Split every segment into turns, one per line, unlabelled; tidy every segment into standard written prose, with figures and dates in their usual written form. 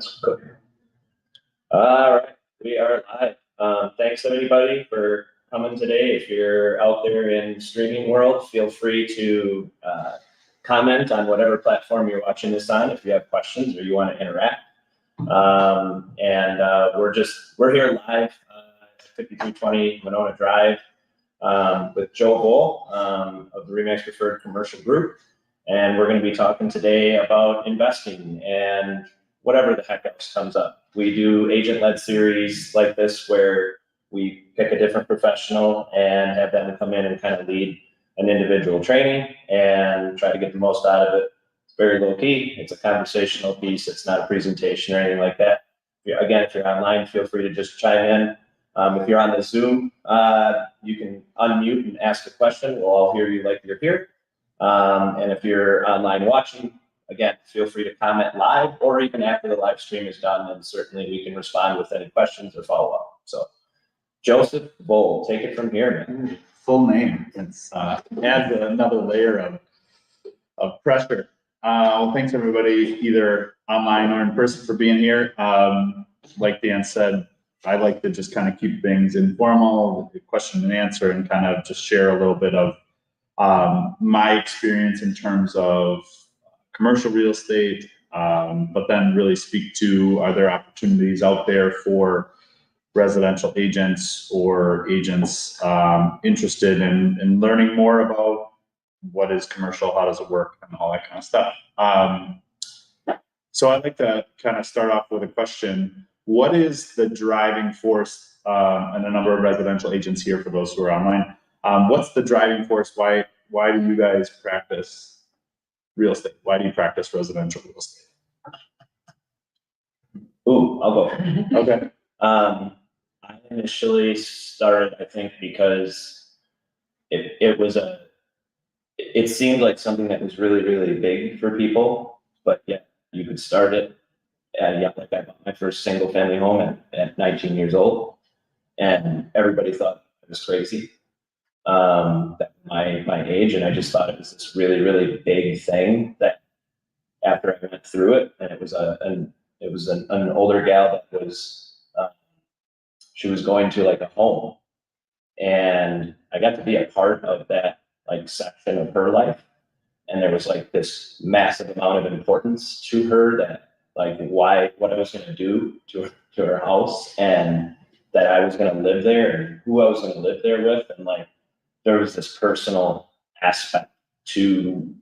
That's good. All right, we are live. Thanks everybody for coming today. If you're out there in streaming world, feel free to comment on whatever platform you're watching this on if you have questions or you want to interact. We're here live at 5220 Monona Drive with Joe Voell of the RE/MAX Preferred Commercial Group. And we're going to be talking today about investing and whatever the heck else comes up. We do agent-led series like this where we pick a different professional and have them come in and kind of lead an individual training and try to get the most out of it. It's very low key. It's a conversational piece. It's not a presentation or anything like that. Again, if you're online, feel free to just chime in. If you're on the Zoom, you can unmute and ask a question. We'll all hear you like you're here. And if you're online watching, again, feel free to comment live or even after the live stream is done, and certainly we can respond with any questions or follow up. So, Joseph Voell, take it from here, man.
Full name. It's adds another layer of pressure. Well, thanks everybody, either online or in person, for being here. Like Dan said, I like to just kind of keep things informal, question and answer, and kind of just share a little bit of my experience in terms of commercial real estate, but then really speak to, are there opportunities out there for residential agents or agents interested in learning more about what is commercial, how does it work, and all that kind of stuff. So I'd like to kind of start off with a question. What is the driving force, and a number of residential agents here for those who are online, what's the driving force? Why do you guys practice real estate? Why do you practice residential real estate?
Ooh, I'll go.
Okay.
I initially started, I think, because it seemed like something that was really, really big for people, but yeah, you could start it. Like I bought my first single family home at 19 years old, and everybody thought it was crazy. That my age, and I just thought it was this really, really big thing that after I went through it, and it was an older gal that was, she was going to like a home, and I got to be a part of that like section of her life. And there was like this massive amount of importance to her that like what I was going to do to her house, and that I was going to live there and who I was going to live there with. And like, there was this personal aspect to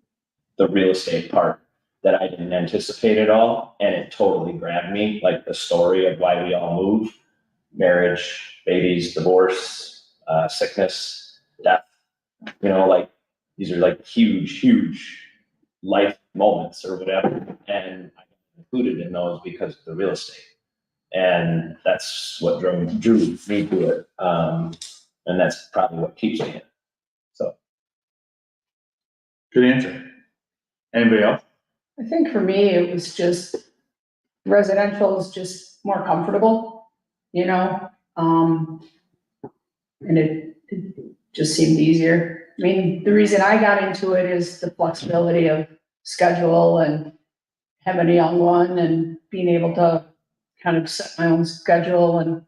the real estate part that I didn't anticipate at all. And it totally grabbed me, like the story of why we all move: marriage, babies, divorce, sickness, death. Like these are like huge life moments or whatever. And I got included in those because of the real estate. And that's what drew me to it. And that's probably what keeps me in it. So.
Good answer. Anybody else?
I think for me, it was just residential is just more comfortable, and it just seemed easier. I mean, the reason I got into it is the flexibility of schedule and having a young one and being able to kind of set my own schedule and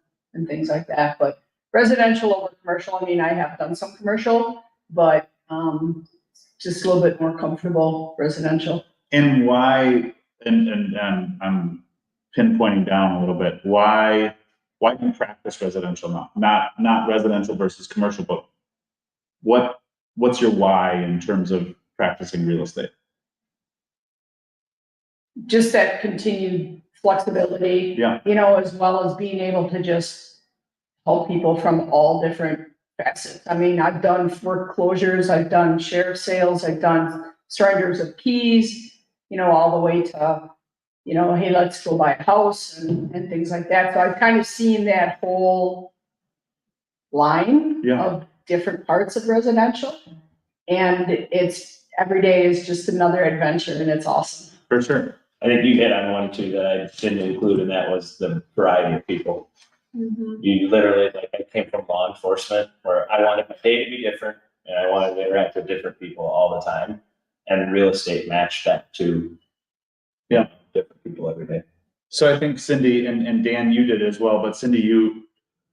things like that. But residential over commercial, I mean, I have done some commercial, but just a little bit more comfortable residential.
And why, and I'm pinpointing down a little bit, why do you practice residential now? Not residential versus commercial, but what's your why in terms of practicing real estate?
Just that continued flexibility,
yeah.
As well as being able to just help people from all different facets. I mean, I've done foreclosures, I've done sheriff sales, I've done surrenders of keys, all the way to, hey, let's go buy a house and things like that. So I've kind of seen that whole line of different parts of residential. And it's every day is just another adventure, and it's awesome.
For sure.
I think you hit on one too that I didn't include, and that was the variety of people. Mm-hmm. You literally, like, I came from law enforcement where I wanted my day to be different and I wanted to interact with different people all the time. And real estate matched that to different people every day.
So I think Cindy and Dan, you did as well, but Cindy,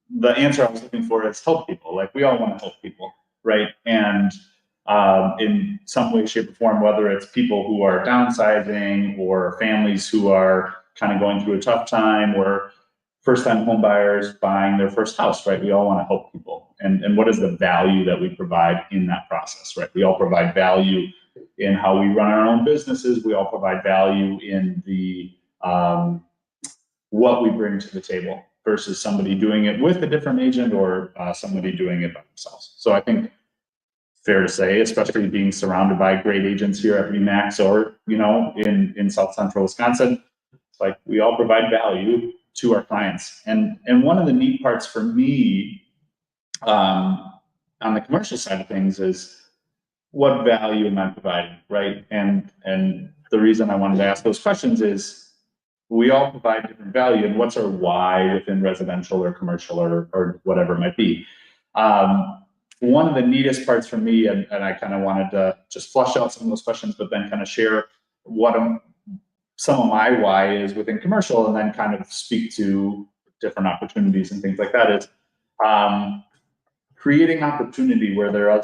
the answer I was looking for is help people. Like, we all want to help people, right? And in some way, shape, or form, whether it's people who are downsizing or families who are kind of going through a tough time, or first-time home buyers buying their first house, right? We all want to help people. And what is the value that we provide in that process, right? We all provide value in how we run our own businesses. We all provide value in the what we bring to the table versus somebody doing it with a different agent or somebody doing it by themselves. So I think fair to say, especially being surrounded by great agents here at RE/MAX or, in South Central Wisconsin, like, we all provide value to our clients. And one of the neat parts for me on the commercial side of things is, what value am I providing, right? And the reason I wanted to ask those questions is, we all provide different value, and what's our why within residential or commercial or whatever it might be. One of the neatest parts for me, and I kind of wanted to just flush out some of those questions, but then kind of share what some of my why is within commercial, and then kind of speak to different opportunities and things like that, is creating opportunity where there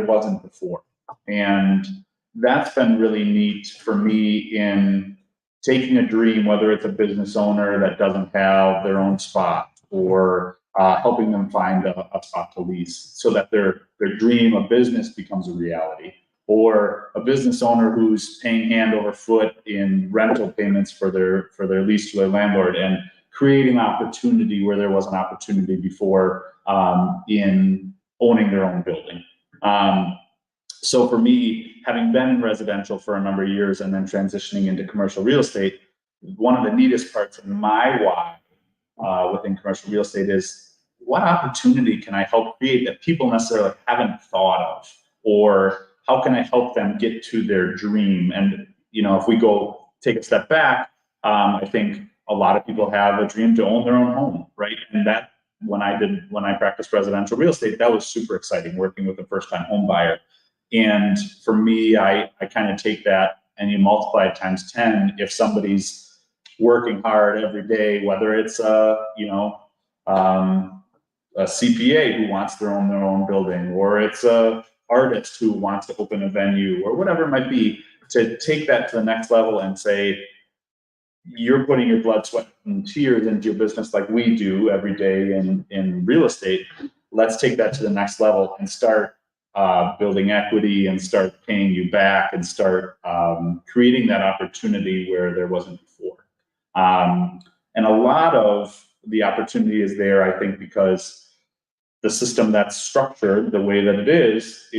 wasn't before. And that's been really neat for me in taking a dream, whether it's a business owner that doesn't have their own spot, or helping them find a spot to lease so that their dream of business becomes a reality, or a business owner who's paying hand over foot in rental payments for their lease to their landlord, and creating opportunity where there was an opportunity before in owning their own building. So for me, having been in residential for a number of years and then transitioning into commercial real estate, one of the neatest parts of my why within commercial real estate is, what opportunity can I help create that people necessarily haven't thought of? Or how can I help them get to their dream? And, if we go take a step back, I think a lot of people have a dream to own their own home, right? And that, when I practiced residential real estate, that was super exciting, working with a first-time home buyer. And for me, I kind of take that and you multiply it times 10. If somebody's working hard every day, whether it's a CPA who wants to own their own building, or it's a artist who wants to open a venue, or whatever it might be, to take that to the next level and say, you're putting your blood, sweat, and tears into your business like we do every day in real estate. Let's take that to the next level and start building equity, and start paying you back, and start creating that opportunity where there wasn't before. And a lot of the opportunity is there, I think, because the system that's structured the way that it is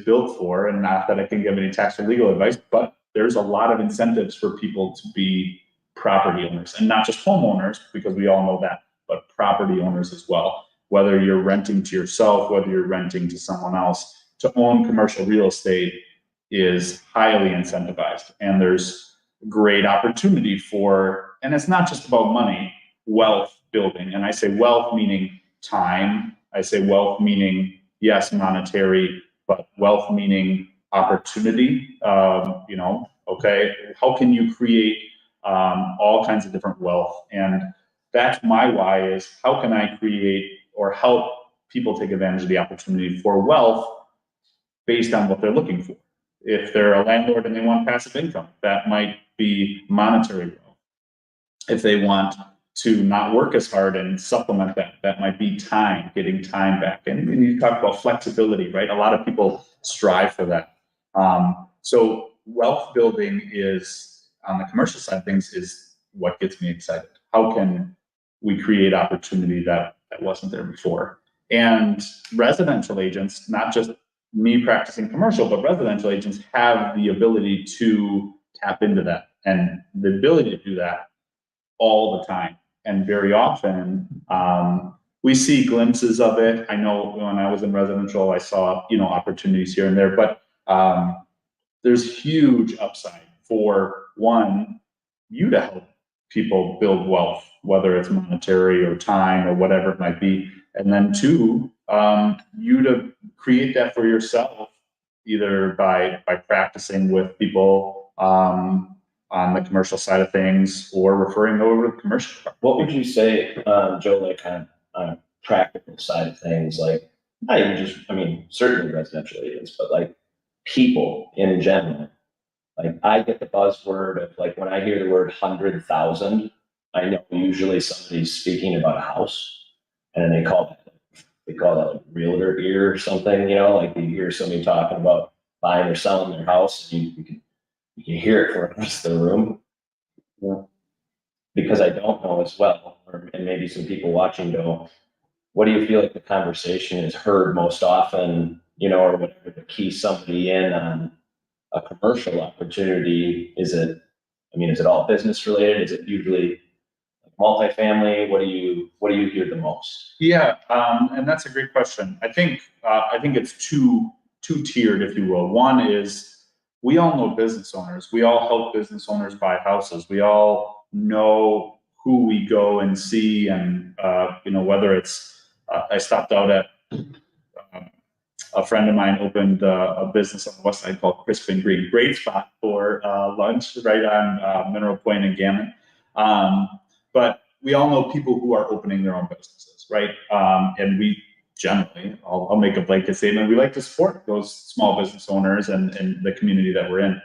built for, and not that I can give any tax or legal advice, but there's a lot of incentives for people to be property owners, and not just homeowners, because we all know that, but property owners as well. Whether you're renting to yourself, whether you're renting to someone else, to own commercial real estate is highly incentivized. And there's great opportunity for, and it's not just about money, wealth building. And I say wealth meaning time. I say wealth meaning, yes, monetary, but wealth meaning opportunity. Okay, how can you create all kinds of different wealth? And that's my why, is how can I create or help people take advantage of the opportunity for wealth based on what they're looking for. If they're a landlord and they want passive income, that might be monetary wealth. If they want to not work as hard and supplement that might be time, getting time back. And you talk about flexibility, right? A lot of people strive for that. So wealth building is, on the commercial side of things, is what gets me excited. How can we create opportunity that wasn't there before? And residential agents, not just me practicing commercial, but residential agents have the ability to tap into that, and the ability to do that all the time. And very often, we see glimpses of it. I know when I was in residential, I saw, opportunities here and there, but there's huge upside for, one, you to help people build wealth, whether it's monetary or time or whatever it might be. And then two, you to create that for yourself, either by practicing with people on the commercial side of things or referring over to the commercial.
What would you say, Joe, like kind of on a practical side of things, like not even just, I mean, certainly residential agents, but like people in general? Like I get the buzzword of like, when I hear the word 100,000, I know usually somebody's speaking about a house and they call that like realtor ear or something, you know, like you hear somebody talking about buying or selling their house and you can hear it from across the room. Yeah. Because I don't know as well, and maybe some people watching know, what do you feel like the conversation is heard most often, you know, or whatever, to key somebody in on a commercial opportunity? Is it, I mean, is it all business related? Is it usually multifamily? What do you hear the most?
Yeah, and that's a great question. I think it's two tiered, if you will. One is, we all know business owners. We all help business owners buy houses. We all know who we go and see, and you know, whether it's I stopped out at a friend of mine opened a business on the west side called Crisp and Green. Great spot for lunch, right on Mineral Point and Gammon. But we all know people who are opening their own businesses, right? And we generally, I'll make a blanket statement, we like to support those small business owners and the community that we're in.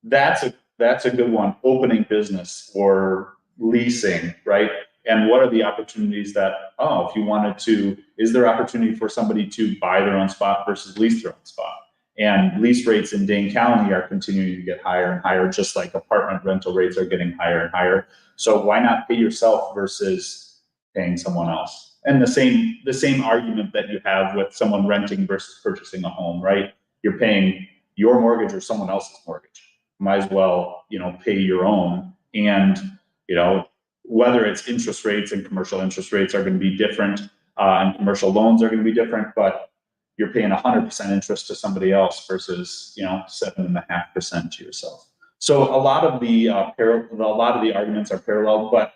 That's a good one. Opening business or leasing, right? And what are the opportunities that, if you wanted to, is there opportunity for somebody to buy their own spot versus lease their own spot? And lease rates in Dane County are continuing to get higher and higher, just like apartment rental rates are getting higher and higher. So why not pay yourself versus paying someone else? And the same argument that you have with someone renting versus purchasing a home, right? You're paying your mortgage or someone else's mortgage. Might as well, you know, pay your own. And, you know, whether it's interest rates, and commercial interest rates are going to be different, and commercial loans are going to be different, but you're paying 100% interest to somebody else versus, you know, 7.5% to yourself. So a lot of the arguments are parallel, but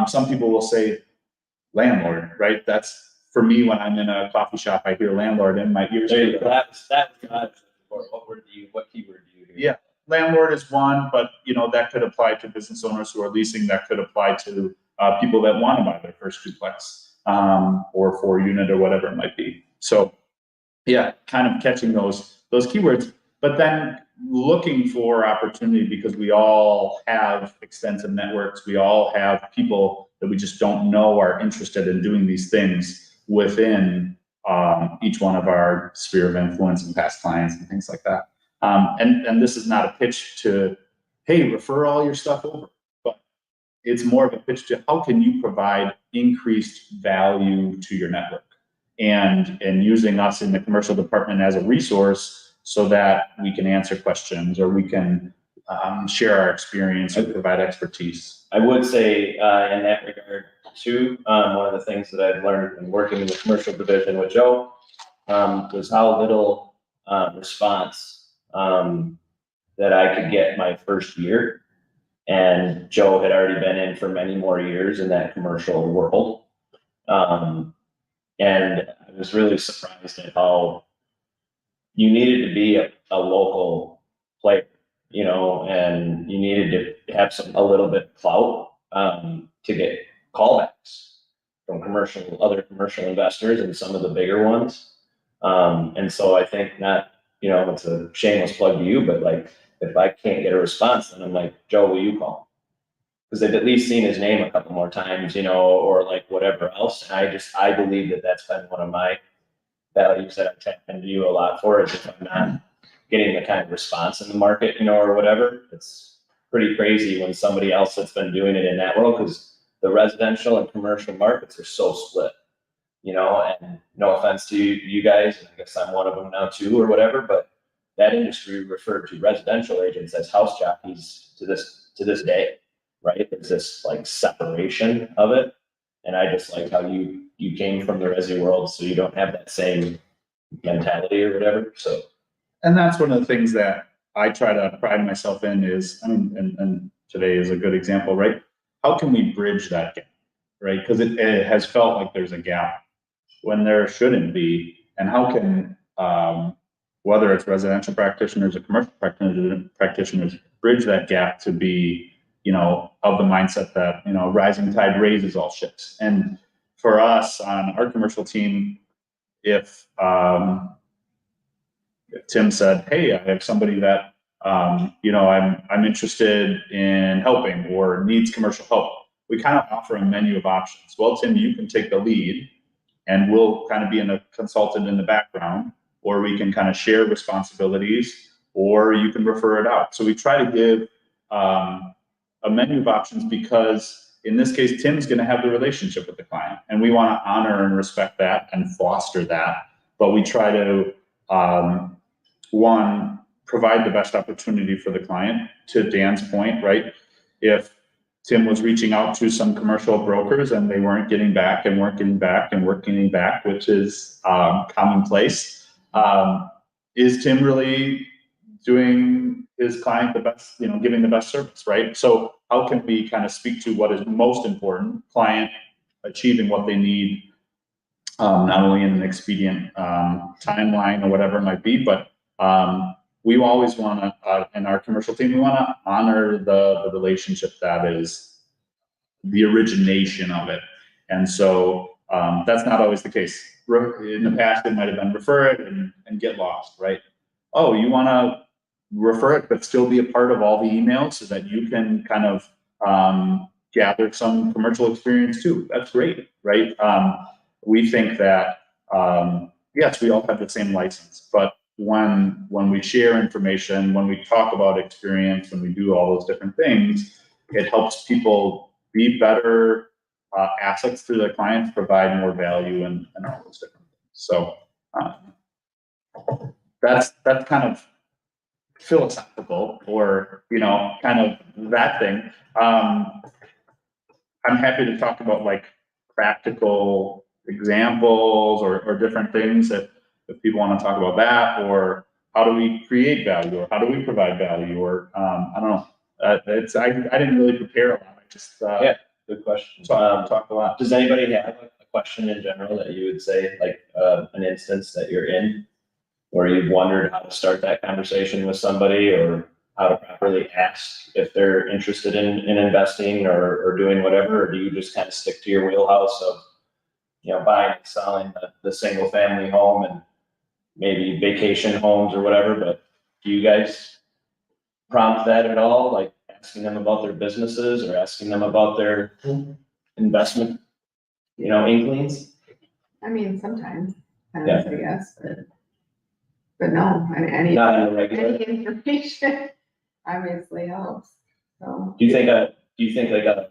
some people will say landlord, right? That's, for me, when I'm in a coffee shop, I hear landlord in my ears.
What keyword do you hear?
Yeah, landlord is one, but you know, that could apply to business owners who are leasing. That could apply to people that want to buy their first duplex or 4-unit or whatever it might be. So yeah, kind of catching those keywords, but then looking for opportunity, because we all have extensive networks. We all have people that we just don't know are interested in doing these things within each one of our sphere of influence and past clients and things like that. And this is not a pitch to, hey, refer all your stuff over, but it's more of a pitch to how can you provide increased value to your network, and using us in the commercial department as a resource so that we can answer questions, or we can share our experience or provide expertise.
I would say in that regard too, one of the things that I've learned in working in the commercial division with Joe was how little response that I could get my first year. And Joe had already been in for many more years in that commercial world. And I was really surprised at how you needed to be a local player, you know, and you needed to have a little bit of clout to get callbacks from other commercial investors and some of the bigger ones. And so I think you know, it's a shameless plug to you, but like, if I can't get a response, then I'm like, Joe, will you call? Because they've at least seen his name a couple more times, you know, or like whatever else. And I believe that that's been one of my values that I tap into you a lot for, is if I'm not getting the kind of response in the market, you know, or whatever. It's pretty crazy when somebody else that's been doing it in that world, because the residential and commercial markets are so split, you know, and no offense to you guys, and I guess I'm one of them now too, or whatever, but that industry referred to residential agents as house jockeys to this day, right? There's this like separation of it. And I just like how you came from the resi world, so you don't have that same mentality or whatever. So,
and that's one of the things that I try to pride myself in is, I mean, and today is a good example, right? How can we bridge that gap, right? Because it has felt like there's a gap when there shouldn't be. And how can, whether it's residential practitioners or commercial practitioners, bridge that gap to be, you know, of the mindset that, you know, rising tide raises all ships. And for us on our commercial team, if Tim said, hey, I have somebody that, you know, I'm interested in helping or needs commercial help, we kind of offer a menu of options. Well, Tim, you can take the lead and we'll kind of be a consultant in the background, or we can kind of share responsibilities, or you can refer it out. So we try to give a menu of options because in this case, Tim's going to have the relationship with the client, and we want to honor and respect that and foster that. But we try to, one, provide the best opportunity for the client. To Dan's point, right? If Tim was reaching out to some commercial brokers and they weren't getting back and weren't getting back and weren't getting back, which is commonplace, is Tim really doing his client the best, you know, giving the best service, right? So how can we kind of speak to what is most important, client achieving what they need, not only in an expedient timeline or whatever it might be, but we always want to, in our commercial team, we want to honor the relationship that is the origination of it. And so that's not always the case. In the past, it might have been refer it and get lost, right? Oh, you want to refer it, but still be a part of all the emails so that you can kind of gather some commercial experience too. That's great, right? We think that, yes, we all have the same license, but when we share information, when we talk about experience, when we do all those different things, it helps people be better assets to their clients, provide more value, and all those different things. So that's kind of philosophical, or, you know, kind of that thing. I'm happy to talk about like practical examples or different things if people want to talk about that, or how do we create value, or how do we provide value, or I don't know. I didn't really prepare a lot. I just
Yeah, good question.
talk a lot.
Does anybody have a question in general that you would say, like an instance that you're in, where you've wondered how to start that conversation with somebody, or how to properly ask if they're interested in investing or doing whatever, or do you just kind of stick to your wheelhouse of, you know, buying and selling the single family home and maybe vacation homes or whatever? But do you guys prompt that at all, like asking them about their businesses or asking them about their investment, you know, inklings?
I mean, sometimes, I
Yeah.
guess, but no, any
Not on a regular.
information obviously helps, so.
Do you think like a,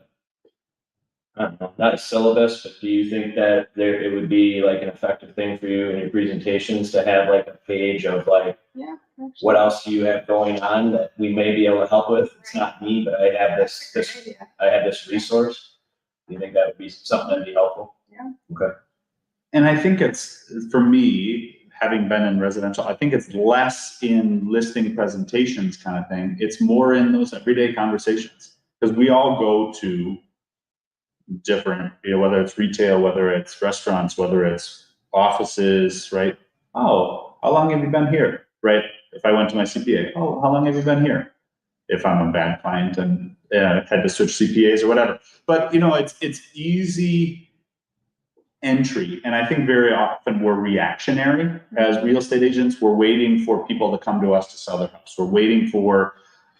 I don't know, not a syllabus, but do you think that it would be like an effective thing for you in your presentations to have like a page of like,
Yeah. Actually.
what else do you have going on that we may be able to help with? It's not me, but I have this I have this resource. Do you think that would be something that'd be helpful?
Yeah.
Okay.
And I think it's, for me, having been in residential, I think it's less in listing presentations kind of thing. It's more in those everyday conversations, because we all go to different, you know, whether it's retail, whether it's restaurants, whether it's offices, right? Oh, how long have you been here? Right? If I went to my CPA, oh, how long have you been here? If I'm a bad client and had to switch CPAs or whatever. But, you know, it's easy entry. And I think very often we're reactionary as real estate agents. We're waiting for people to come to us to sell their house. We're waiting for,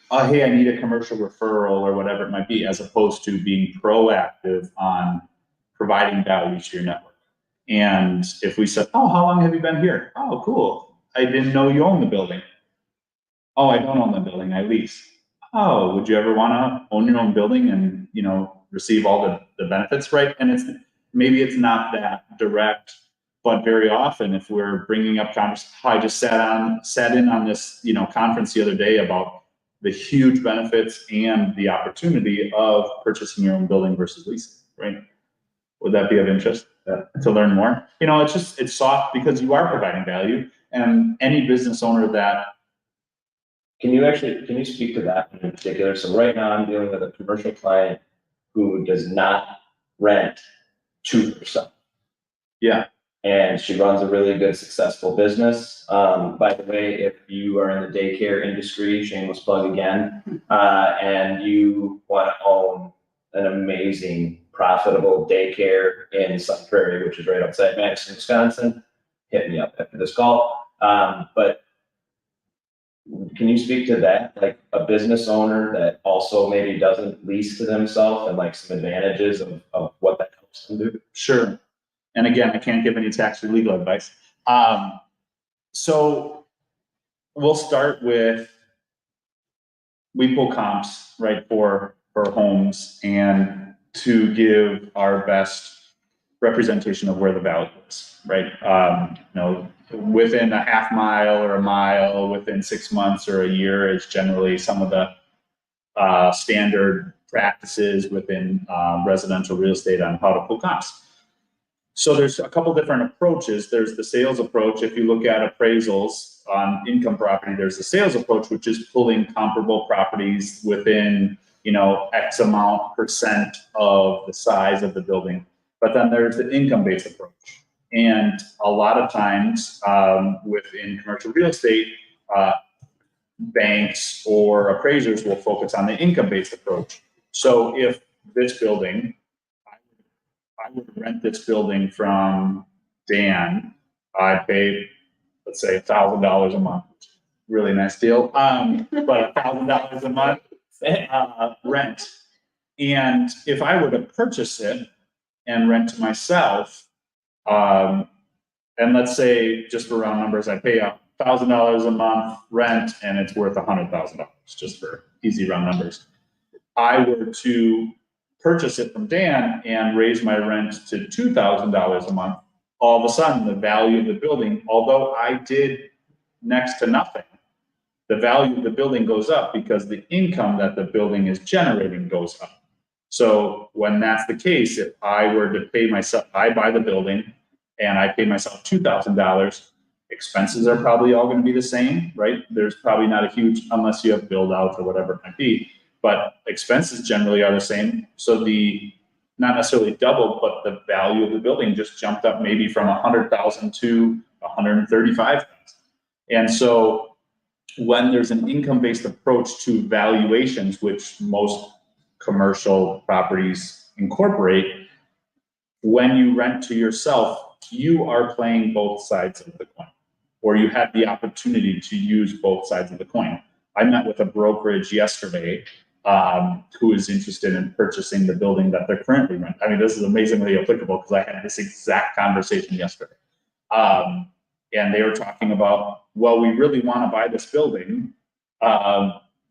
oh, hey, I need a commercial referral or whatever it might be, as opposed to being proactive on providing value to your network. And if we said, oh, how long have you been here? Oh, cool. I didn't know you own the building. Oh, I don't own the building, I lease. Oh, would you ever want to own your own building and, you know, receive all the benefits, right? And maybe it's not that direct, but very often if we're bringing up conversation, I just sat in on this, you know, conference the other day about the huge benefits and the opportunity of purchasing your own building versus leasing, right? Would that be of interest to learn more? You know, it's soft because you are providing value, and any business owner that.
Can you speak to that in particular? So right now I'm dealing with a commercial client who does not rent to herself.
Yeah.
and she runs a really good, successful business. By the way, if you are in the daycare industry, shameless plug again, and you want to own an amazing, profitable daycare in Sun Prairie, which is right outside Madison, Wisconsin, hit me up after this call. But can you speak to that, like a business owner that also maybe doesn't lease to themselves and like some advantages of what that helps them do?
Sure. And again, I can't give any tax or legal advice. So we'll start with, we pull comps, right, for homes and to give our best representation of where the value is, right? Within a half mile or a mile, within 6 months or a year is generally some of the standard practices within residential real estate on how to pull comps. So there's a couple different approaches. There's the sales approach. If you look at appraisals on income property, there's the sales approach, which is pulling comparable properties within, X amount percent of the size of the building. But then there's the income-based approach. And a lot of times within commercial real estate, banks or appraisers will focus on the income-based approach. So if this building, I would rent this building from Dan, I'd pay, let's say $1,000 a month. Really nice deal. But $1,000 a month rent. And if I were to purchase it and rent to myself, and let's say, just for round numbers, I pay $1,000 a month rent and it's worth $100,000, just for easy round numbers. I were to purchase it from Dan and raise my rent to $2,000 a month, all of a sudden the value of the building, although I did next to nothing, the value of the building goes up because the income that the building is generating goes up. So when that's the case, if I were to pay myself, I buy the building and I pay myself $2,000, expenses are probably all going to be the same, right? There's probably not a huge, unless you have build outs or whatever it might be, but expenses generally are the same. So not necessarily double, but the value of the building just jumped up maybe from 100,000 to 135,000. And so when there's an income-based approach to valuations, which most commercial properties incorporate, when you rent to yourself, you are playing both sides of the coin, or you have the opportunity to use both sides of the coin. I met with a brokerage yesterday who is interested in purchasing the building that they're currently renting. I mean, this is amazingly applicable because I had this exact conversation yesterday. And they were talking about, well, we really want to buy this building.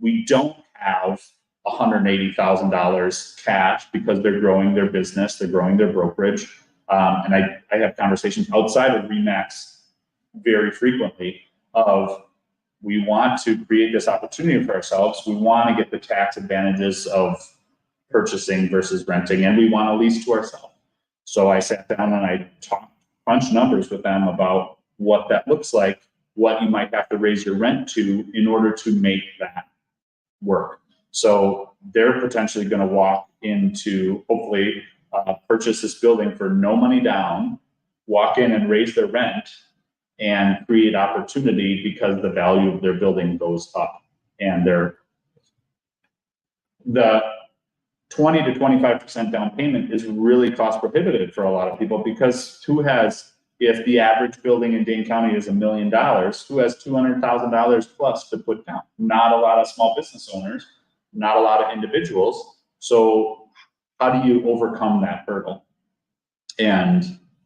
We don't have $180,000 cash because they're growing their business, they're growing their brokerage. And I have conversations outside of RE/MAX very frequently of, we want to create this opportunity for ourselves. We want to get the tax advantages of purchasing versus renting, and we want to lease to ourselves. So I sat down and I crunched numbers with them about what that looks like, what you might have to raise your rent to in order to make that work. So they're potentially going to walk into, hopefully, purchase this building for no money down, walk in and raise their rent, and create opportunity because the value of their building goes up. And the 20 to 25% down payment is really cost prohibitive for a lot of people, because if the average building in Dane County is $1 million, who has $200,000 plus to put down? Not a lot of small business owners, not a lot of individuals. So how do you overcome that hurdle? And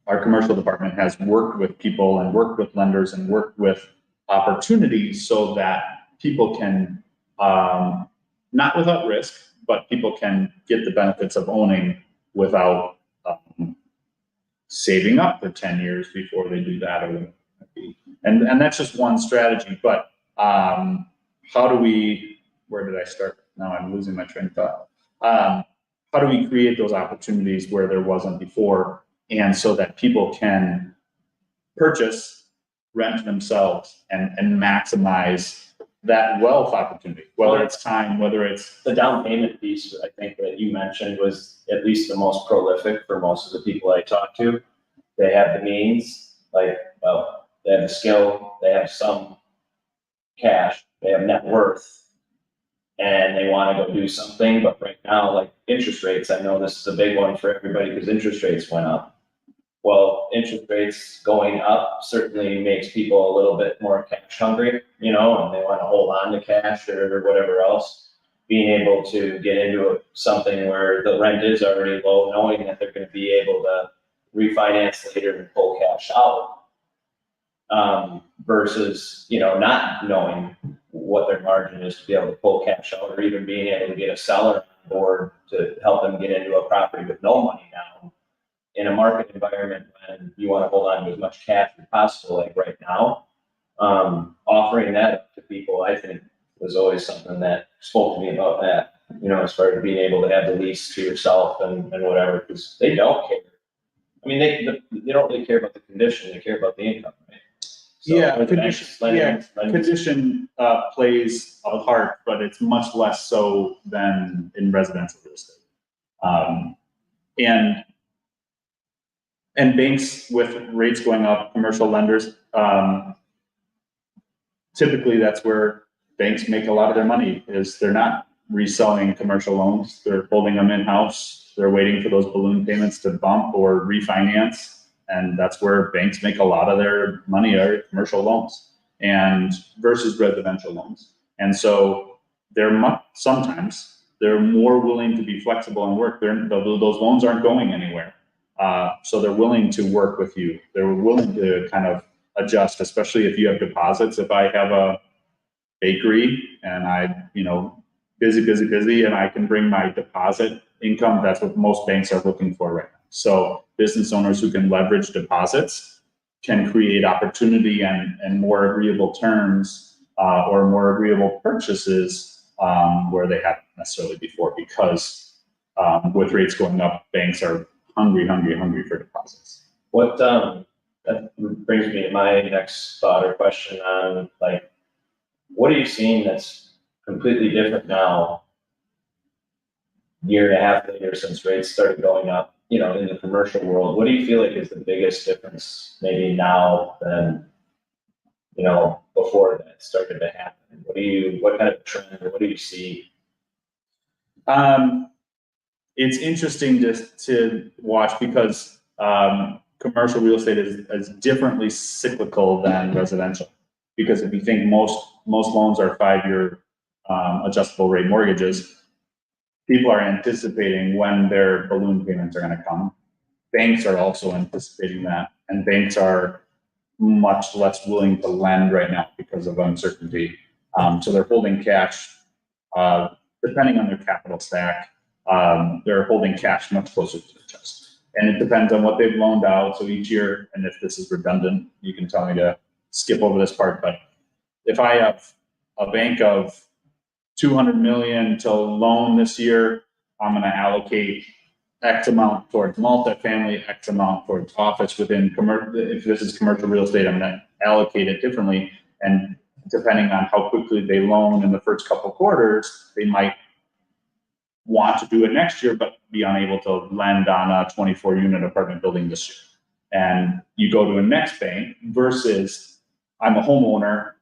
our commercial department has worked with people and worked with lenders and worked with opportunities so that people can, not without risk, but people can get the benefits of owning without saving up for 10 years before they do that. And that's just one strategy. But where did I start? Now I'm losing my train of thought. How do we create those opportunities where there wasn't before, and so that people can purchase, rent themselves, and maximize that wealth opportunity, whether it's time, whether it's
the down payment piece, I think that you mentioned was at least the most prolific for most of the people I talked to. they have the means, like, well, they have the skill, they have some cash, they have net worth, and they want to go do something, but right now, like interest rates, I know this is a big one for everybody because interest rates went up. Well, interest rates going up certainly makes people a little bit more cash hungry, and they want to hold on to cash or whatever else. Being able to get into something where the rent is already low, knowing that they're going to be able to refinance later and pull cash out. Versus, not knowing what their margin is to be able to pull cash out, or even being able to get a seller on board to help them get into a property with no money down. In a market environment when you want to hold on to as much cash as possible, like right now, offering that up to people, I think, was always something that spoke to me about that, as far as being able to have the lease to yourself and whatever, because they don't care. I mean, they don't really care about the condition, they care about the income, right? So,
Yeah,
with the banks, lending-
condition plays a part, but it's much less so than in residential real estate. And banks with rates going up, commercial lenders, typically that's where banks make a lot of their money, is they're not reselling commercial loans, they're holding them in-house, they're waiting for those balloon payments to bump or refinance. And that's where banks make a lot of their money, are commercial loans and versus residential loans. And so sometimes they're more willing to be flexible and work. Those loans aren't going anywhere. So they're willing to work with you. They're willing to kind of adjust, especially if you have deposits. If I have a bakery and I, busy, and I can bring my deposit income, that's what most banks are looking for right now. So business owners who can leverage deposits can create opportunity and more agreeable terms or more agreeable purchases where they haven't necessarily before, because with rates going up, banks are hungry for deposits.
What, that brings me to my next thought or question on, like, what are you seeing that's completely different now, year and a half later since rates started going up, in the commercial world? What do you feel like is the biggest difference maybe now than, before that started to happen? What kind of trend, or what do you see?
It's interesting to watch because commercial real estate is differently cyclical than residential. Because if you think most loans are 5-year adjustable rate mortgages, people are anticipating when their balloon payments are going to come. Banks are also anticipating that, and banks are much less willing to lend right now because of uncertainty. So they're holding cash, depending on their capital stack. They're holding cash much closer to the chest, and it depends on what they've loaned out. So each year, and if this is redundant, you can tell me to skip over this part. But if I have a bank of 200 million to loan this year, I'm going to allocate X amount towards multifamily, X amount towards office within commercial. If this is commercial real estate, I'm going to allocate it differently. And depending on how quickly they loan in the first couple quarters, they might want to do it next year, but be unable to lend on a 24-unit apartment building this year. And you go to a next bank versus I'm a homeowner.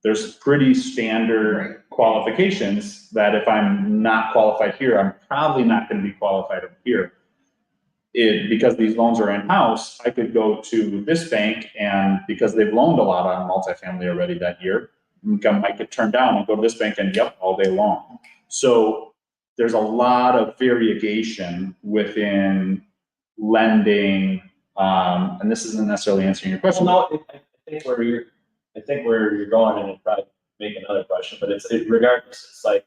There's pretty standard qualifications that if I'm not qualified here, I'm probably not going to be qualified over here. Because these loans are in-house, I could go to this bank, and because they've loaned a lot on multifamily already that year, income might get turned down and go to this bank and all day long. So there's a lot of variegation within lending, and this isn't necessarily answering your question.
Well, no, I think where you're going, and it'll probably make another question, but regardless, it's like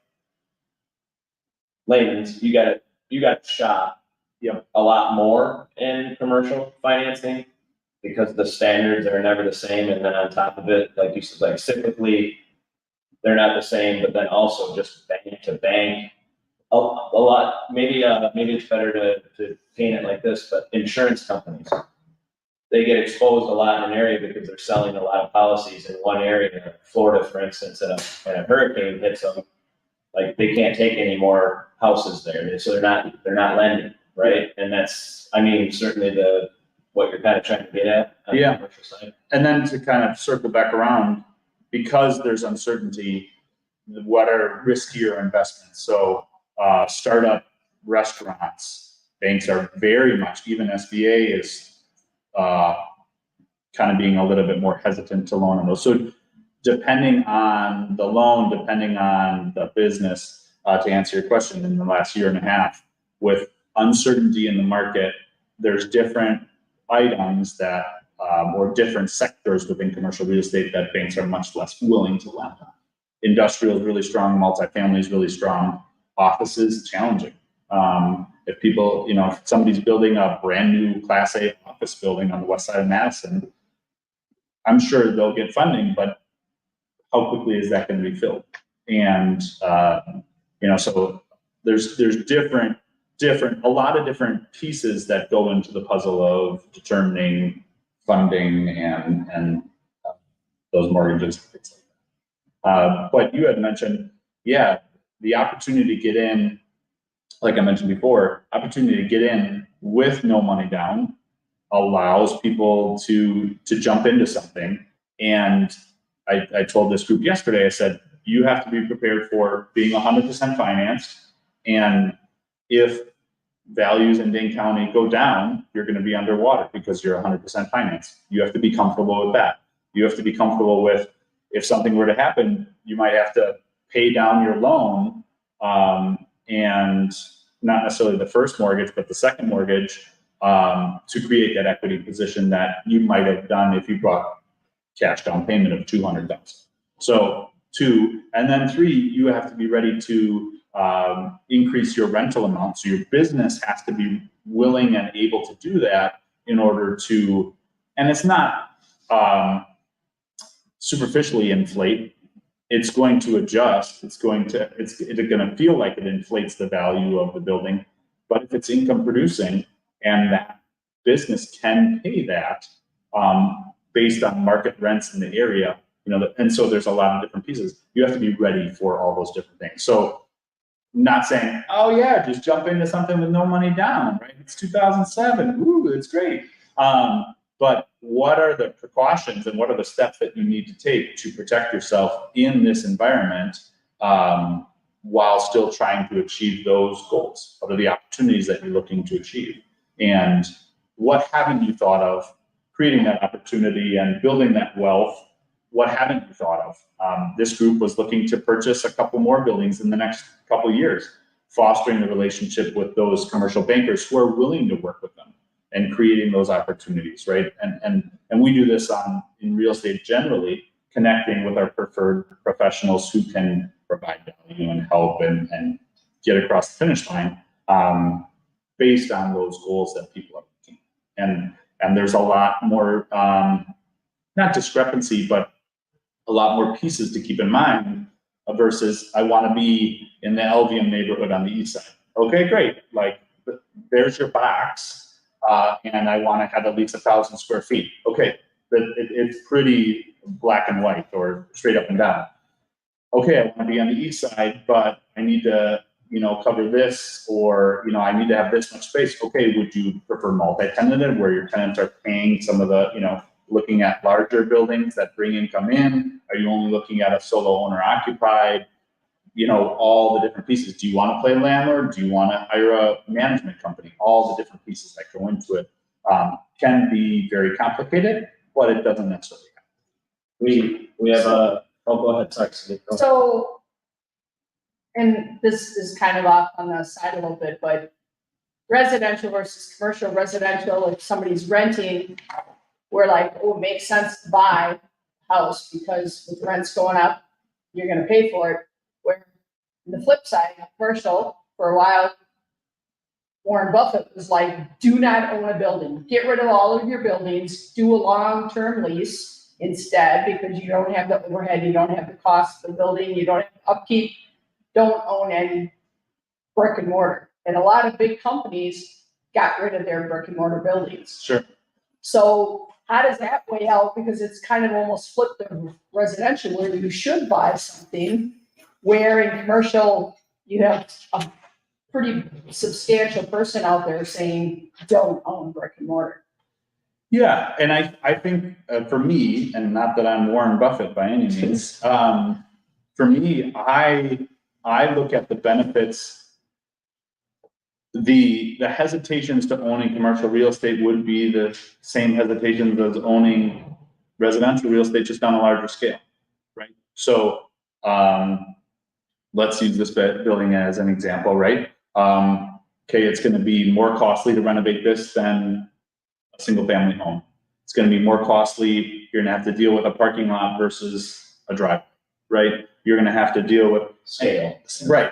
layman's, you got to shop a lot more in commercial financing because the standards are never the same. And then on top of it, like you said, like cyclically, they're not the same, but then also just bank to bank, a lot, maybe it's better to paint it like this, but insurance companies, they get exposed a lot in an area because they're selling a lot of policies in one area. Florida, for instance, and a hurricane hits them, like they can't take any more houses there, so they're not lending, right? And that's, I mean, certainly the what you're kind of trying to get at on the
Yeah.
commercial side.
And then to kind of circle back around, because there's uncertainty, what are riskier investments? So, startup restaurants, banks are very much, even SBA is, kind of being a little bit more hesitant to loan on those. So depending on the loan, depending on the business, to answer your question, in the last year and a half, with uncertainty in the market, there's different items that, or different sectors within commercial real estate that banks are much less willing to lend on. Industrial is really strong, multifamily is really strong, office is challenging. If people, if somebody's building a brand new Class A office building on the west side of Madison, I'm sure they'll get funding, but how quickly is that going to be filled? And, so there's a lot of different pieces that go into the puzzle of determining funding and those mortgages. But you had mentioned, the opportunity to get in, like I mentioned before, opportunity to get in with no money down allows people to jump into something. And I told this group yesterday, I said, you have to be prepared for being 100% financed. And if values in Dane County go down, you're going to be underwater because you're 100% financed. You have to be comfortable with that. You have to be comfortable with, if something were to happen, you might have to pay down your loan, and not necessarily the first mortgage, but the second mortgage, to create that equity position that you might have done if you brought cash down payment of $200,000. So 2, and then 3, you have to be ready to increase your rental amount. So your business has to be willing and able to do that in order to, and it's not superficially inflate. It's going to adjust. It's going to feel like it inflates the value of the building. But if it's income producing and that business can pay that, based on market rents in the area, and so there's a lot of different pieces. You have to be ready for all those different things. So not saying, oh yeah, just jump into something with no money down, right? It's 2007, ooh, it's great. But what are the precautions and what are the steps that you need to take to protect yourself in this environment, while still trying to achieve those goals? What are the opportunities that you're looking to achieve? And what haven't you thought of creating that opportunity and building that wealth? What haven't you thought of? This group was looking to purchase a couple more buildings in the next couple of years, fostering the relationship with those commercial bankers who are willing to work with them and creating those opportunities, right? And we do this in real estate generally, connecting with our preferred professionals who can provide value and help and get across the finish line, based on those goals that people are looking. And there's a lot more, not discrepancy, but a lot more pieces to keep in mind versus I want to be in the Elvium neighborhood on the east side. Okay, great. Like, there's your box. And I want to have at least 1,000 square feet. Okay, it's pretty black and white or straight up and down. Okay, I want to be on the east side, but I need to, cover this, or, I need to have this much space. Okay, would you prefer multi-tenanted where your tenants are paying some of the, looking at larger buildings that bring income in? Are you only looking at a solo owner occupied? All the different pieces. Do you want to play landlord? Do you want to hire a management company? All the different pieces that go into it can be very complicated, but it doesn't necessarily happen.
We have a, go ahead, sorry.
So, and this is kind of off on the side a little bit, but residential versus commercial. Residential, if somebody's renting, we're like, oh, it makes sense to buy a house because with rents going up, you're going to pay for it. Where on the flip side, commercial, for a while, Warren Buffett was like, do not own a building. Get rid of all of your buildings, do a long-term lease instead, because you don't have the overhead, you don't have the cost of the building, you don't have the upkeep, don't own any brick and mortar. And a lot of big companies got rid of their brick and mortar buildings.
Sure.
So how does that weigh out? Because it's kind of almost flipped the residential where you should buy something, where in commercial, you have a pretty substantial person out there saying, don't own brick and mortar.
Yeah, and I think for me, and not that I'm Warren Buffett by any means, for me, I look at the benefits. The hesitations to owning commercial real estate would be the same hesitations as owning residential real estate, just on a larger scale, right? So, let's use this building as an example, right? Okay, it's gonna be more costly to renovate this than a single family home. It's gonna be more costly, you're gonna have to deal with a parking lot versus a driveway, right? You're gonna have to deal with
Scale.
Right,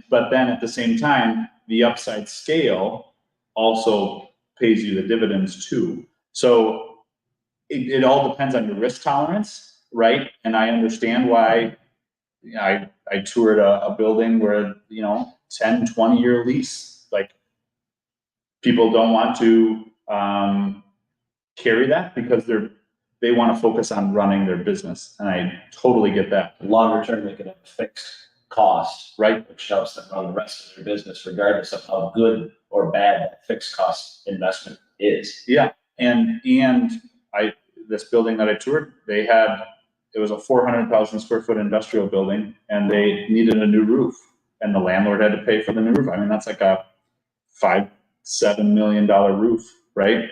but then at the same time, the upside scale also pays you the dividends too. So it all depends on your risk tolerance, right? And I understand why I toured a building where, 10, 20-year lease, like people don't want to carry that because they want to focus on running their business. And I totally get that.
Longer term, they can have a fixed cost,
Right.
which helps them run the rest of their business, regardless of how good or bad that fixed cost investment is.
Yeah, and this building that I toured, it was a 400,000 square foot industrial building, and they needed a new roof, and the landlord had to pay for the new roof. I mean, that's like a $5-7 million roof, right?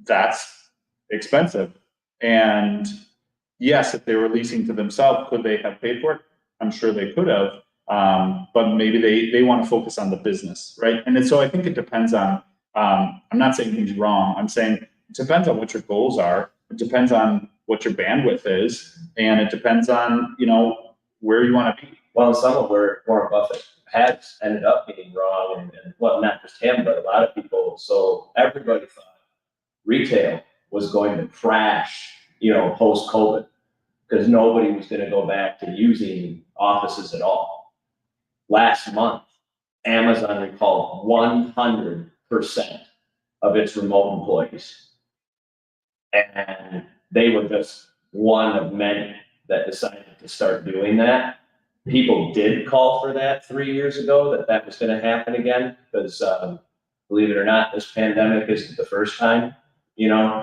That's expensive. And yes, if they were leasing to themselves, could they have paid for it? I'm sure they could have. But maybe they want to focus on the business, right? So I think it depends on, I'm not saying he's wrong. I'm saying it depends on what your goals are. It depends on what your bandwidth is. And it depends on, where you want to be.
Well, some of where Warren Buffett has ended up being wrong, and well, not just him, but a lot of people. So everybody thought retail was going to crash, post-COVID, because nobody was going to go back to using offices at all. Last month, Amazon recalled 100% of its remote employees. And they were just one of many that decided to start doing that. People did call for that 3 years ago, that was going to happen again, because believe it or not, this pandemic isn't the first time.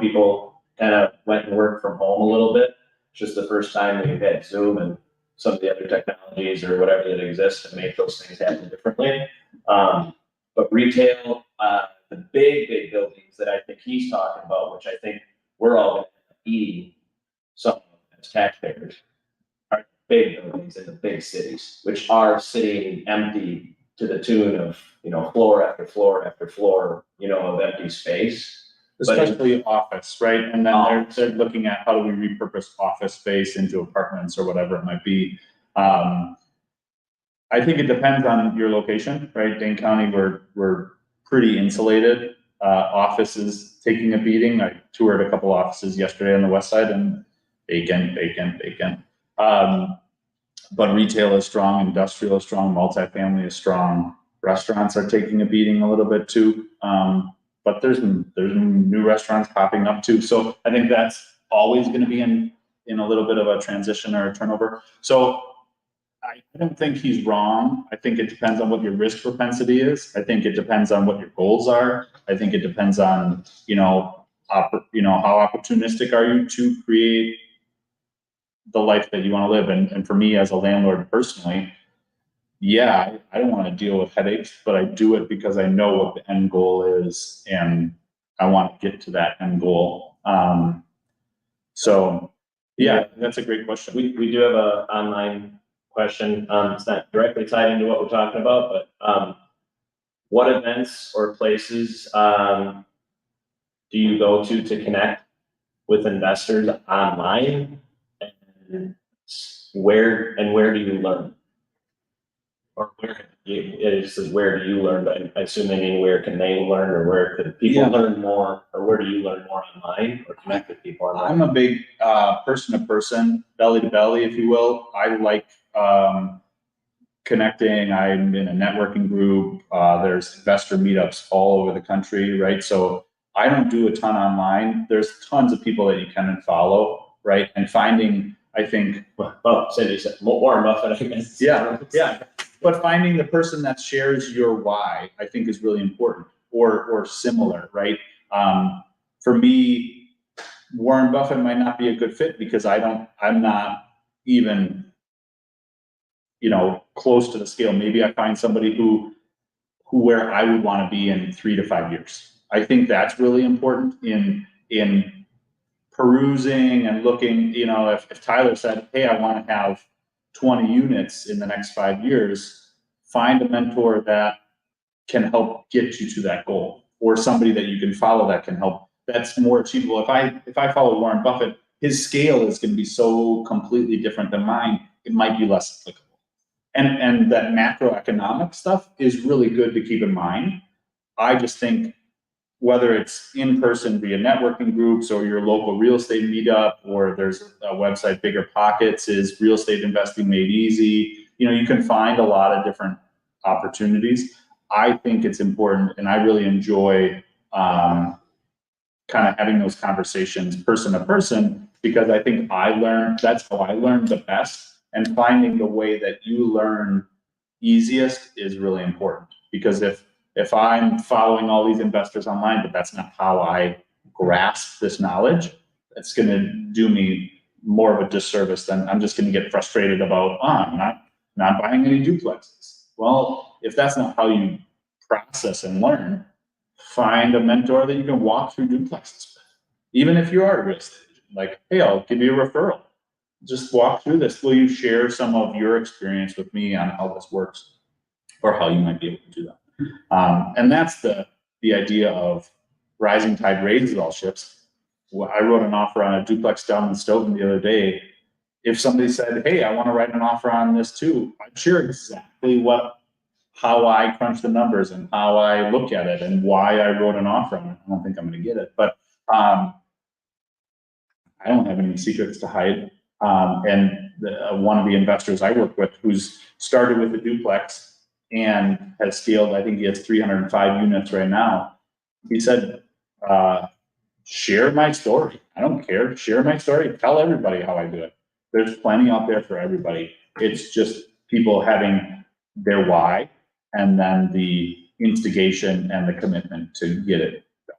People kind of went and worked from home a little bit. It's just the first time that you've had Zoom and some of the other technologies or whatever that exists to make those things happen differently. But retail, the big buildings that I think he's talking about, which I think we're all going to end up eating some as taxpayers, are big buildings in the big cities, which are sitting empty to the tune of, floor after floor after floor, of empty space.
Especially office, right? And then they're looking at how do we repurpose office space into apartments or whatever it might be. I think it depends on your location, right? Dane County, we're pretty insulated. Offices taking a beating. I toured a couple offices yesterday on the west side, and bacon. But retail is strong, industrial is strong, multifamily is strong. Restaurants are taking a beating a little bit too. But there's new restaurants popping up too. So I think that's always going to be in a little bit of a transition or a turnover. So I don't think he's wrong. I think it depends on what your risk propensity is. I think it depends on what your goals are. I think it depends on, how opportunistic are you to create the life that you want to live. And for me as a landlord personally, yeah, I don't want to deal with headaches, but I do it because I know what the end goal is and I want to get to that end goal. So yeah, that's a great question.
We do have an online question. It's not directly tied into what we're talking about, but what events or places do you go to connect with investors online? And where do you learn? Or it says, where do you learn? But I assume they mean where can they learn, or where could people learn more, or where do you learn more online or connect with people online?
I'm a big person to person, belly to belly, if you will. I like connecting. I'm in a networking group. There's investor meetups all over the country, right? So I don't do a ton online. There's tons of people that you can follow, right? And finding, I think,
Cindy said Warren Buffett, I guess.
Yeah. But finding the person that shares your why, I think, is really important, or similar, right? For me, Warren Buffett might not be a good fit because I'm not even, close to the scale. Maybe I find somebody who where I would want to be in 3 to 5 years. I think that's really important in perusing and looking, if Tyler said, hey, I want to have 20 units in the next 5 years, find a mentor that can help get you to that goal, or somebody that you can follow that can help. That's more achievable. If I follow Warren Buffett, his scale is going to be so completely different than mine, it might be less applicable. And that macroeconomic stuff is really good to keep in mind. I just think whether it's in person via networking groups or your local real estate meetup, or there's a website, Bigger Pockets is real estate investing made easy. You can find a lot of different opportunities. I think it's important, and I really enjoy kind of having those conversations person to person, because I think that's how I learned the best. And finding the way that you learn easiest is really important, because if I'm following all these investors online, but that's not how I grasp this knowledge, it's going to do me more of a disservice than I'm just going to get frustrated about, I'm not buying any duplexes. Well, if that's not how you process and learn, find a mentor that you can walk through duplexes with. Even if you are a real estate agent, like, hey, I'll give you a referral. Just walk through this. Will you share some of your experience with me on how this works, or how you might be able to do that? And that's the idea of rising tide raises all ships. Well, I wrote an offer on a duplex down in Stoughton the other day. If somebody said, hey, I want to write an offer on this too, I'm sure exactly how I crunch the numbers and how I look at it and why I wrote an offer on it. I don't think I'm going to get it, but I don't have any secrets to hide. And one of the investors I work with, who's started with a duplex and has scaled, I think he has 305 units right now. He said, share my story. I don't care. Share my story. Tell everybody how I do it. There's plenty out there for everybody. It's just people having their why, and then the instigation and the commitment to get it done.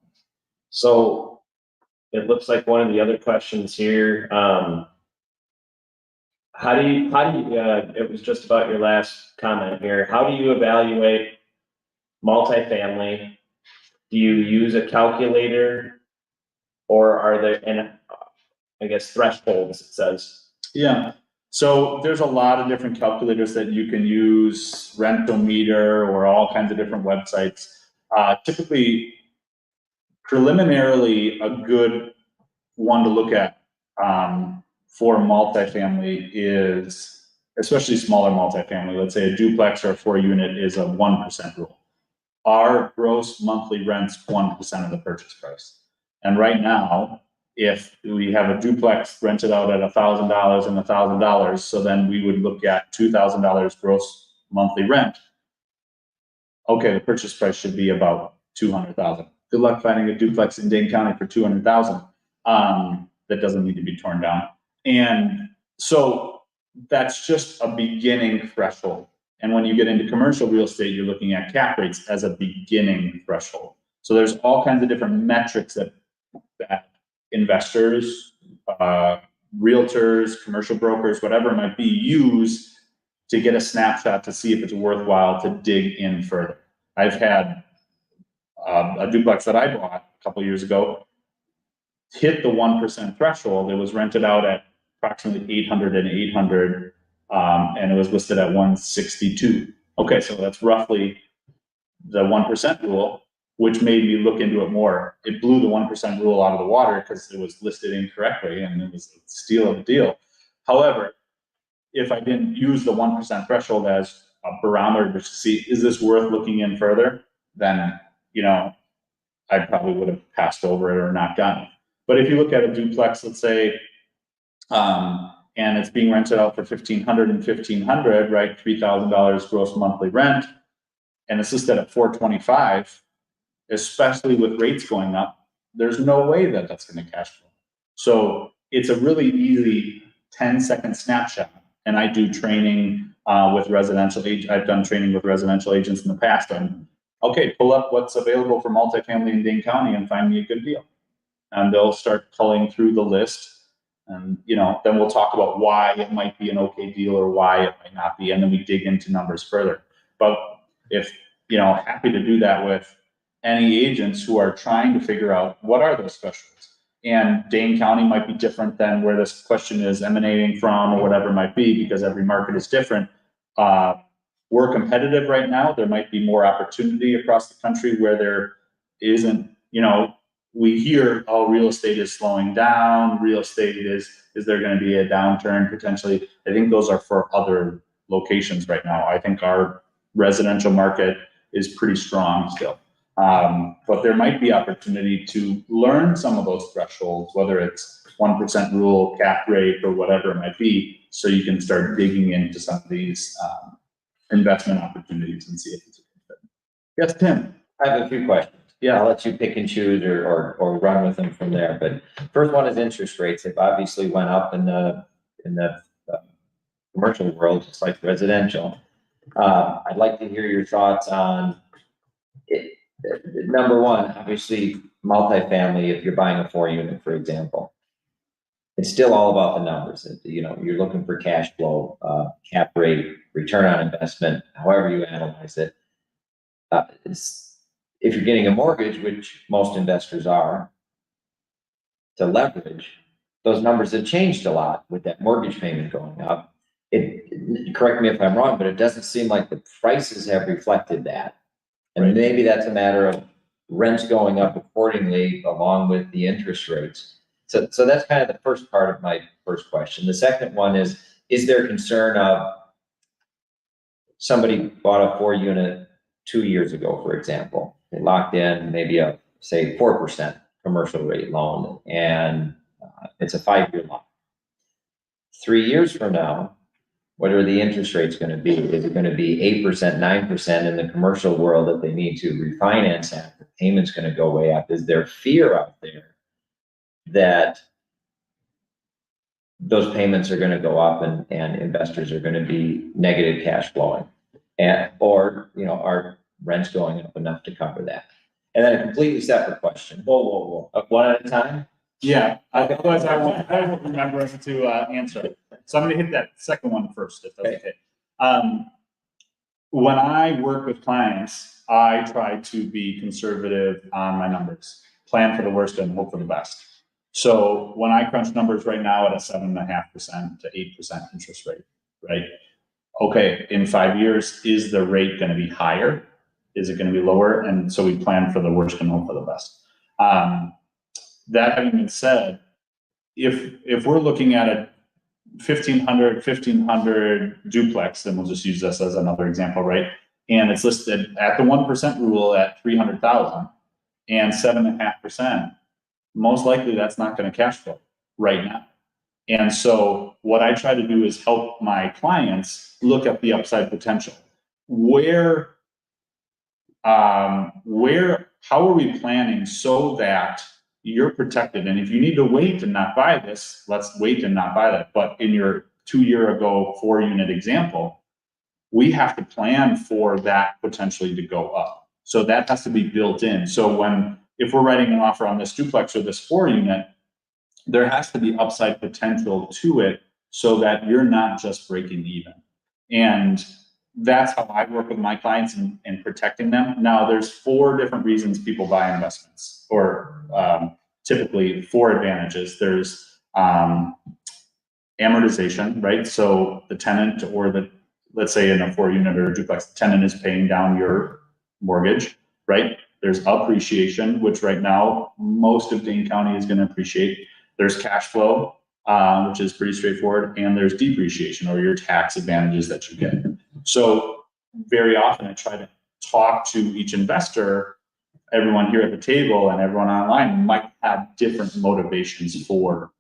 So it looks like one of the other questions here, how do you, it was just about your last comment here. How do you evaluate multifamily? Do you use a calculator, or are there, and I guess thresholds, it says?
Yeah. So there's a lot of different calculators that you can use, Rentometer or all kinds of different websites. Typically, preliminarily, a good one to look at for multifamily is, especially smaller multifamily, let's say a duplex or a 4-unit, is a 1% rule. Our gross monthly rent's 1% of the purchase price. And right now, if we have a duplex rented out at $1,000 and $1,000, so then we would look at $2,000 gross monthly rent. Okay, the purchase price should be about $200,000. Good luck finding a duplex in Dane County for $200,000. That doesn't need to be torn down. And so that's just a beginning threshold. And when you get into commercial real estate, you're looking at cap rates as a beginning threshold. So there's all kinds of different metrics that investors, realtors, commercial brokers, whatever it might be, use to get a snapshot to see if it's worthwhile to dig in further. I've had a duplex that I bought a couple of years ago hit the 1% threshold. It was rented out at approximately 800 and 800, and it was listed at 162. Okay, so that's roughly the 1% rule, which made me look into it more. It blew the 1% rule out of the water because it was listed incorrectly and it was a steal of a deal. However, if I didn't use the 1% threshold as a barometer to see, is this worth looking in further, then, I probably would have passed over it or not gotten it. But if you look at a duplex, let's say, and it's being rented out for $1,500 and $1,500, right? $3,000 gross monthly rent, and it's listed at $425, especially with rates going up, there's no way that that's going to cash flow. So it's a really easy 10-second snapshot. And I do training with residential agents. I've done training with residential agents in the past on okay, pull up what's available for multifamily in Dane County and find me a good deal. And they'll start culling through the list. And, then we'll talk about why it might be an okay deal or why it might not be. And then we dig into numbers further. But if, happy to do that with any agents who are trying to figure out what are those thresholds. And Dane County might be different than where this question is emanating from or whatever it might be, because every market is different. We're competitive right now. There might be more opportunity across the country where there isn't, we hear, oh, real estate is slowing down. Real estate is there going to be a downturn potentially? I think those are for other locations right now. I think our residential market is pretty strong still. But there might be opportunity to learn some of those thresholds, whether it's 1% rule, cap rate, or whatever it might be, so you can start digging into some of these investment opportunities and see if it's a good fit. Yes, Tim?
I have a few questions.
Yeah.
I'll let you pick and choose or run with them from there. But first one is interest rates. They've obviously went up in the commercial world, just like residential. I'd like to hear your thoughts on it. Number one, obviously multifamily, if you're buying a 4-unit, for example, it's still all about the numbers. You're looking for cash flow, cap rate, return on investment, however you analyze it. If you're getting a mortgage, which most investors are, to leverage, those numbers have changed a lot with that mortgage payment going up. Correct me if I'm wrong, but it doesn't seem like the prices have reflected that. And maybe that's a matter of rents going up accordingly along with the interest rates. So that's kind of the first part of my first question. The second one is there concern of somebody bought a 4-unit 2 years ago, for example, they locked in maybe a, say, 4% commercial rate loan, and it's a 5-year loan. 3 years from now, what are the interest rates going to be? Is it going to be 8%, 9% in the commercial world that they need to refinance at? The payment's going to go way up. Is there fear out there that those payments are going to go up and investors are going to be negative cash flowing? Or are rents going up enough to cover that? And then a completely separate question. Whoa. One at a time?
Yeah, otherwise I won't remember to answer. So I'm going to hit that second one first, if that's okay. When I work with clients, I try to be conservative on my numbers, plan for the worst and hope for the best. So when I crunch numbers right now at a 7.5% to 8% interest rate, right? Okay, in 5 years, is the rate going to be higher? Is it going to be lower? And so we plan for the worst and hope for the best. That having been said, if we're looking at a 1500 duplex, then we'll just use this as another example, right? And it's listed at the 1% rule at 300,000 and 7.5%. Most likely that's not going to cash flow right now. And so what I try to do is help my clients look at the upside potential. How are we planning so that you're protected? And if you need to wait and not buy this, let's wait and not buy that. But in your 2 year ago 4-unit example, we have to plan for that potentially to go up. So that has to be built in. So if we're writing an offer on this duplex or this 4-unit, there has to be upside potential to it so that you're not just breaking even. And that's how I work with my clients in protecting them. Now, there's 4 different reasons people buy investments, or typically 4 advantages. There's amortization, right? So the tenant let's say in a 4-unit or a duplex, the tenant is paying down your mortgage, right? There's appreciation, which right now, most of Dane County is going to appreciate. There's cash flow, which is pretty straightforward. And there's depreciation, or your tax advantages that you get. So very often I try to talk to each investor. Everyone here at the table and everyone online might have different motivations for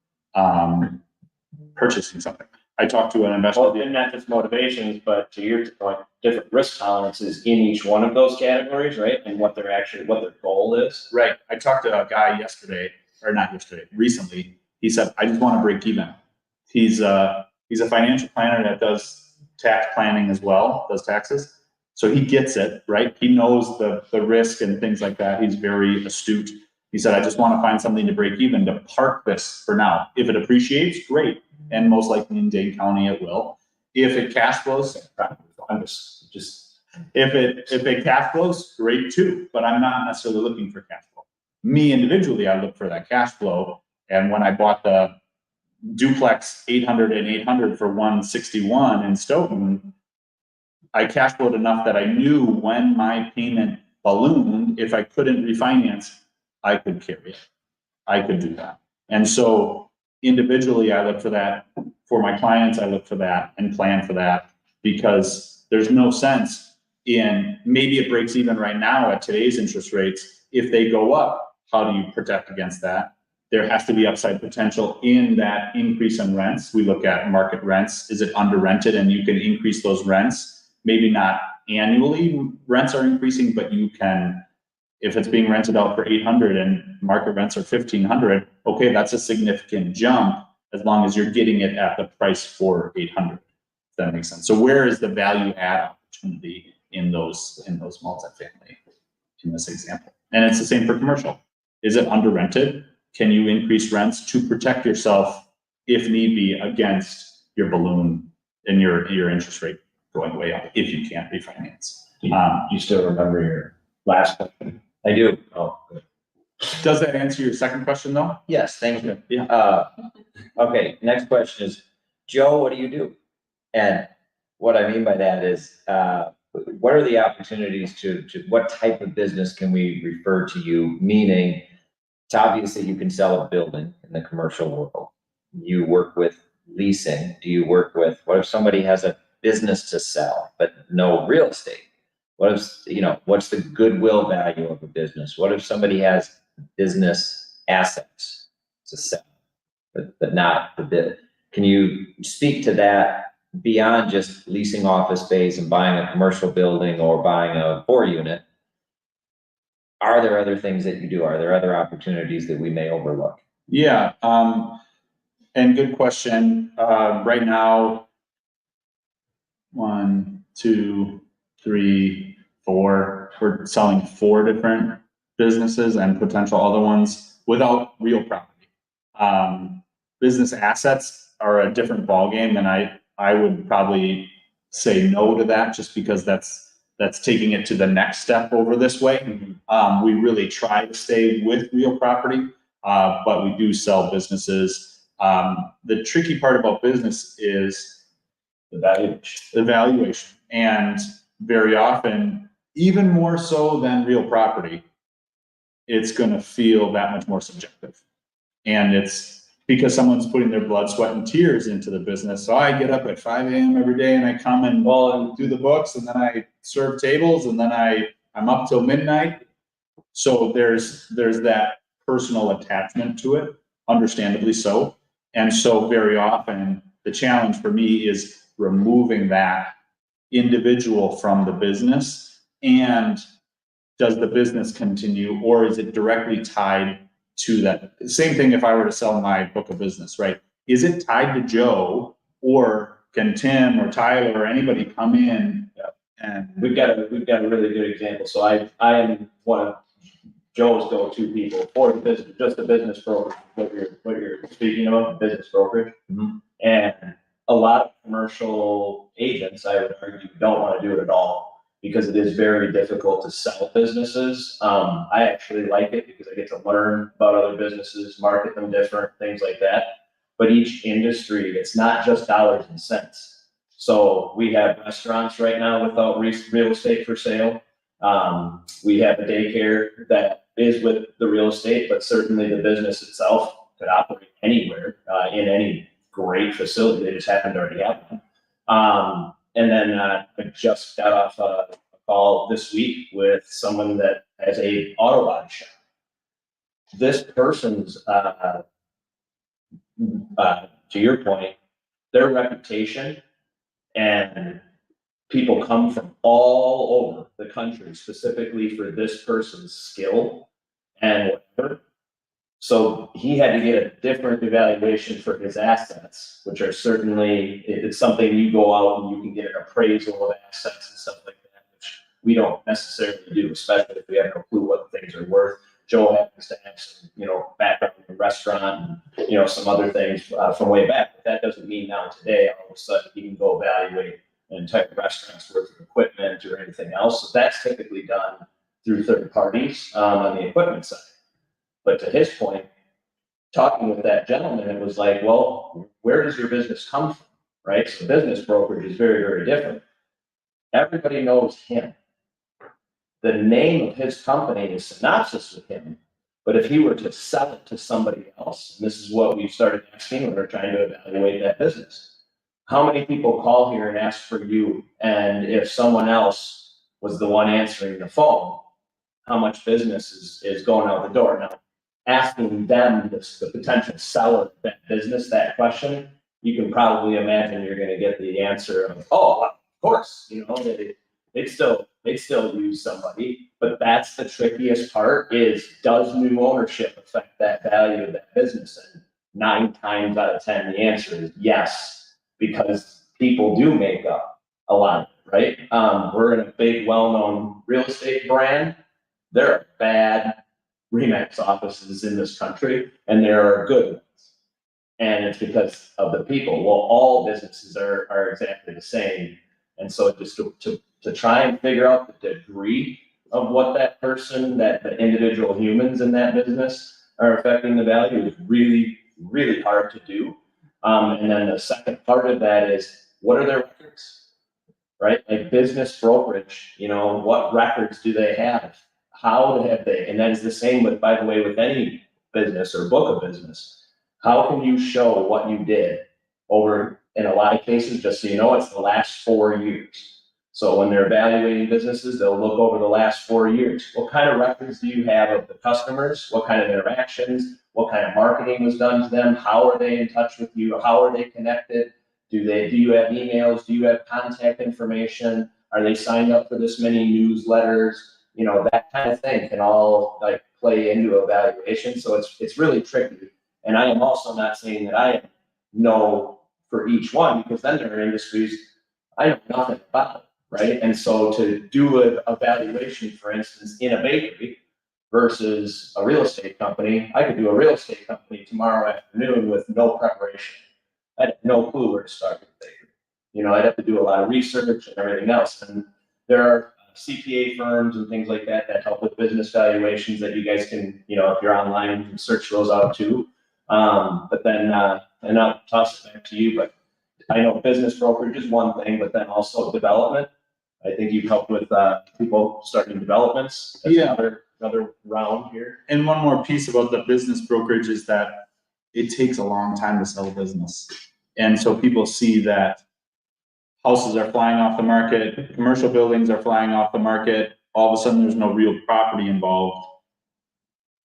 purchasing something. I talked to an investor.
Well, and not just motivations, but to your point, different risk tolerances in each one of those categories, right? And what their goal is.
Right. I talked to a guy recently. He said, I just want to break even. He's a financial planner that does tax planning as well, does taxes. So he gets it, right? He knows the risk and things like that. He's very astute. He said, I just want to find something to break even to park this for now. If it appreciates, great. And most likely in Dane County, it will. If it cash flows, I'm just if it cash flows, great too. But I'm not necessarily looking for cash flow. Me individually, I look for that cash flow. And when I bought the duplex 800 and 800 for 161 in Stoughton, I cash flowed enough that I knew when my payment ballooned, if I couldn't refinance, I could carry it. I could do that. And so individually, I look for that. For my clients, I look for that and plan for that, because there's no sense in, maybe it breaks even right now at today's interest rates. If they go up, how do you protect against that? There has to be upside potential in that increase in rents. We look at market rents. Is it under rented? And you can increase those rents. Maybe not annually rents are increasing, but you can, if it's being rented out for 800 and market rents are 1,500, okay, that's a significant jump as long as you're getting it at the price for 800. If that makes sense. So where is the value add opportunity in those multifamily in this example? And it's the same for commercial. Is it under rented? Can you increase rents to protect yourself if need be against your balloon and your interest rate going way up if you can't refinance?
You still remember your last question? I do. Oh, good.
Does that answer your second question though?
Yes, thank you.
Yeah.
Okay, next question is, Joe, what do you do? And what I mean by that is, what are the opportunities to what type of business can we refer to you? Meaning, it's obvious that you can sell a building in the commercial world. You work with leasing. Do you work with, what if somebody has a business to sell, but no real estate? What if, what's the goodwill value of a business? What if somebody has business assets to sell, but not the bid? Can you speak to that beyond just leasing office space and buying a commercial building or buying a 4-unit? Are there other things that you do? Are there other opportunities that we may overlook?
Yeah, and good question. Right now, 1, 2, 3, 4, we're selling 4 different businesses and potential other ones without real property. Business assets are a different ballgame, and I would probably say no to that, just because that's taking it to the next step over this way. We really try to stay with real property, but we do sell businesses. The tricky part about business is the valuation. And very often, even more so than real property, it's going to feel that much more subjective. And it's because someone's putting their blood, sweat, and tears into the business. So I get up at 5 a.m. every day and I come and do the books, and then I serve tables, and then I'm up till midnight. So there's that personal attachment to it, understandably so. And so very often the challenge for me is removing that individual from the business. And does the business continue, or is it directly tied to that? Same thing if I were to sell my book of business, right? Is it tied to Joe, or can Tim or Tyler or anybody come in? And
we've got a really good example. So I am one of Joe's go-to people for the business, just the business brokerage, what you're speaking about, business brokerage.
Mm-hmm.
And a lot of commercial agents, I would argue, don't want to do it at all, because it is very difficult to sell businesses. I actually like it because I get to learn about other businesses, market them different, things like that. But each industry, it's not just dollars and cents. So we have restaurants right now without real estate for sale. We have a daycare that is with the real estate, but certainly the business itself could operate anywhere, in any great facility. They just happen to already have one. And then I just got off a call this week with someone that has a auto body shop. This person's, to your point, their reputation, and people come from all over the country specifically for this person's skill and whatever. So he had to get a different evaluation for his assets, which are certainly, it's something you go out and you can get an appraisal of assets and stuff like that, which we don't necessarily do, especially if we have no clue what things are worth. Joe happens to have some, background in the restaurant and, some other things from way back, but that doesn't mean now today, all of a sudden, he can go evaluate an entire restaurant's worth of equipment or anything else. So that's typically done through third parties on the equipment side. But to his point, talking with that gentleman, it was like, well, where does your business come from, right? So business brokerage is very, very different. Everybody knows him. The name of his company is synopsis with him, but if he were to sell it to somebody else, and this is what we started asking when we're trying to evaluate that business. How many people call here and ask for you? And if someone else was the one answering the phone, how much business is going out the door? Now, asking them, the potential seller of that business, that question, you can probably imagine you're going to get the answer of, oh, of course, they'd still use somebody. But that's the trickiest part is, does new ownership affect that value of that business? And 9 times out of 10, the answer is yes, because people do make up a lot of it, right? We're in a big, well-known real estate brand. There are bad RE/MAX offices in this country, and there are good ones. And it's because of the people. Well, all businesses are exactly the same. And so just to try and figure out the degree of what that person, that the individual humans in that business are affecting the value is really, really hard to do. And then the second part of that is, what are their records, right? Like business brokerage, what records do they have? How have they, and that is the same with, by the way, with any business or book of business. How can you show what you did over, in a lot of cases, just so you know, it's the last 4 years. So when they're evaluating businesses, they'll look over the last 4 years. What kind of records do you have of the customers? What kind of interactions? What kind of marketing was done to them? How are they in touch with you? How are they connected? Do you have emails? Do you have contact information? Are they signed up for this many newsletters? That kind of thing can all play into evaluation. So it's really tricky. And I am also not saying that I know for each one, because then there are industries I know nothing about, right? And so to do an evaluation, for instance, in a bakery versus a real estate company, I could do a real estate company tomorrow afternoon with no preparation. I had no clue where to start with the bakery. I'd have to do a lot of research and everything else. And there are CPA firms and things like that help with business valuations that you guys can, if you're online, you can search those out too. But then, and I'll toss it back to you, but I know business brokerage is one thing, but then also development. I think you've helped with people starting developments. That's another round here.
And one more piece about the business brokerage is that it takes a long time to sell a business. And so people see that houses are flying off the market, commercial buildings are flying off the market, all of a sudden there's no real property involved.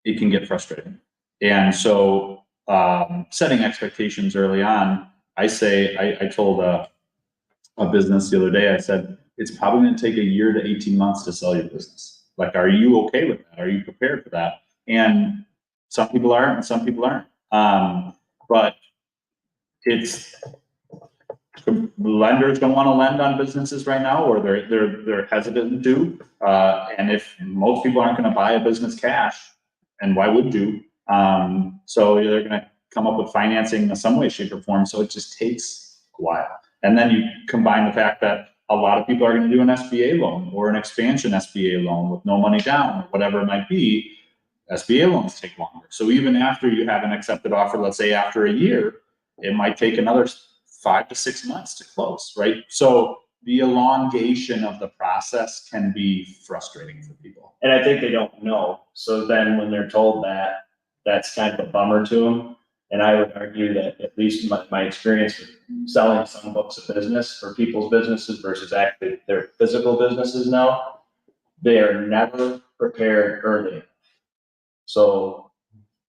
It can get frustrating. And so setting expectations early on, I told a business the other day, I said, it's probably going to take a year to 18 months to sell your business. Like, are you okay with that? Are you prepared for that? And some people are and some people aren't. But lenders don't want to lend on businesses right now, or they're hesitant to. And if most people aren't going to buy a business cash, and why would you? So they're going to come up with financing in some way, shape, or form. So it just takes a while. And then you combine the fact that a lot of people are going to do an SBA loan or an expansion SBA loan with no money down, or whatever it might be. SBA loans take longer. So even after you have an accepted offer, let's say after a year, it might take another 5 to 6 months to close, right? So the elongation of the process can be frustrating for people.
And I think they don't know. So then when they're told that, that's kind of a bummer to them. And I would argue that, at least my experience with selling some books of business for people's businesses versus actually their physical businesses now, they are never prepared early enough. So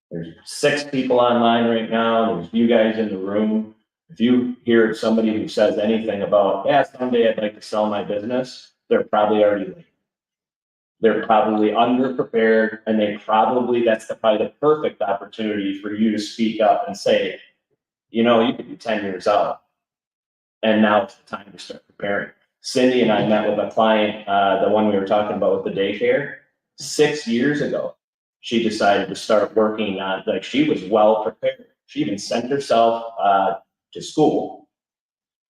there's 6 people online right now. There's you guys in the room. If you hear somebody who says anything about, yeah, someday I'd like to sell my business, they're probably already late. They're probably underprepared, and that's probably the perfect opportunity for you to speak up and say, you could be 10 years out, and now it's the time to start preparing. Cindy and I met with a client, the one we were talking about with the daycare, 6 years ago. She decided to start working on, like, she was well prepared. She even sent herself to school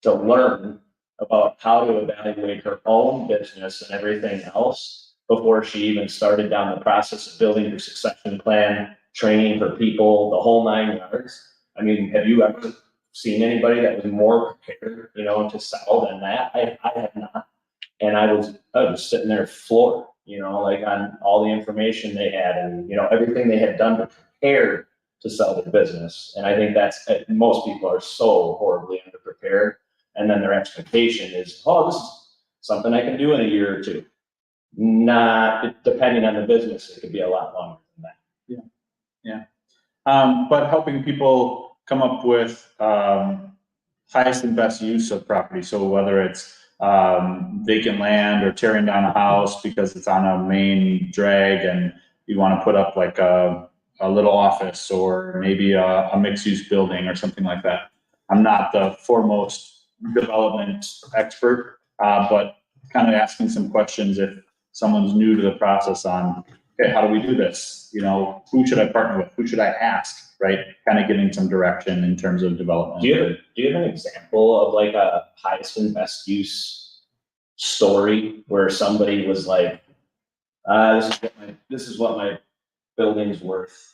to learn about how to evaluate her own business and everything else before she even started down the process of building her succession plan, training her people, the whole 9 yards. I mean, have you ever seen anybody that was more prepared, you know, to sell than that? I have not. And I was sitting there floored, you know, like on all the information they had and, you know, everything they had done to prepare to sell their business. And I think that's, most people are so horribly underprepared. And then their expectation is, oh, this is something I can do in a year or two. Not, depending on the business, it could be a lot longer than that.
Yeah. But helping people come up with highest and best use of property. So whether it's vacant land or tearing down a house because it's on a main drag and you want to put up like a little office or maybe a mixed use building or something like that. I'm not the foremost development expert, but kind of asking some questions if someone's new to the process on, okay, how do we do this? You know, who should I partner with? Who should I ask? Right? Kind of getting some direction in terms of development.
Do you have an example of like a highest and best use story where somebody was like, this is what my building's worth?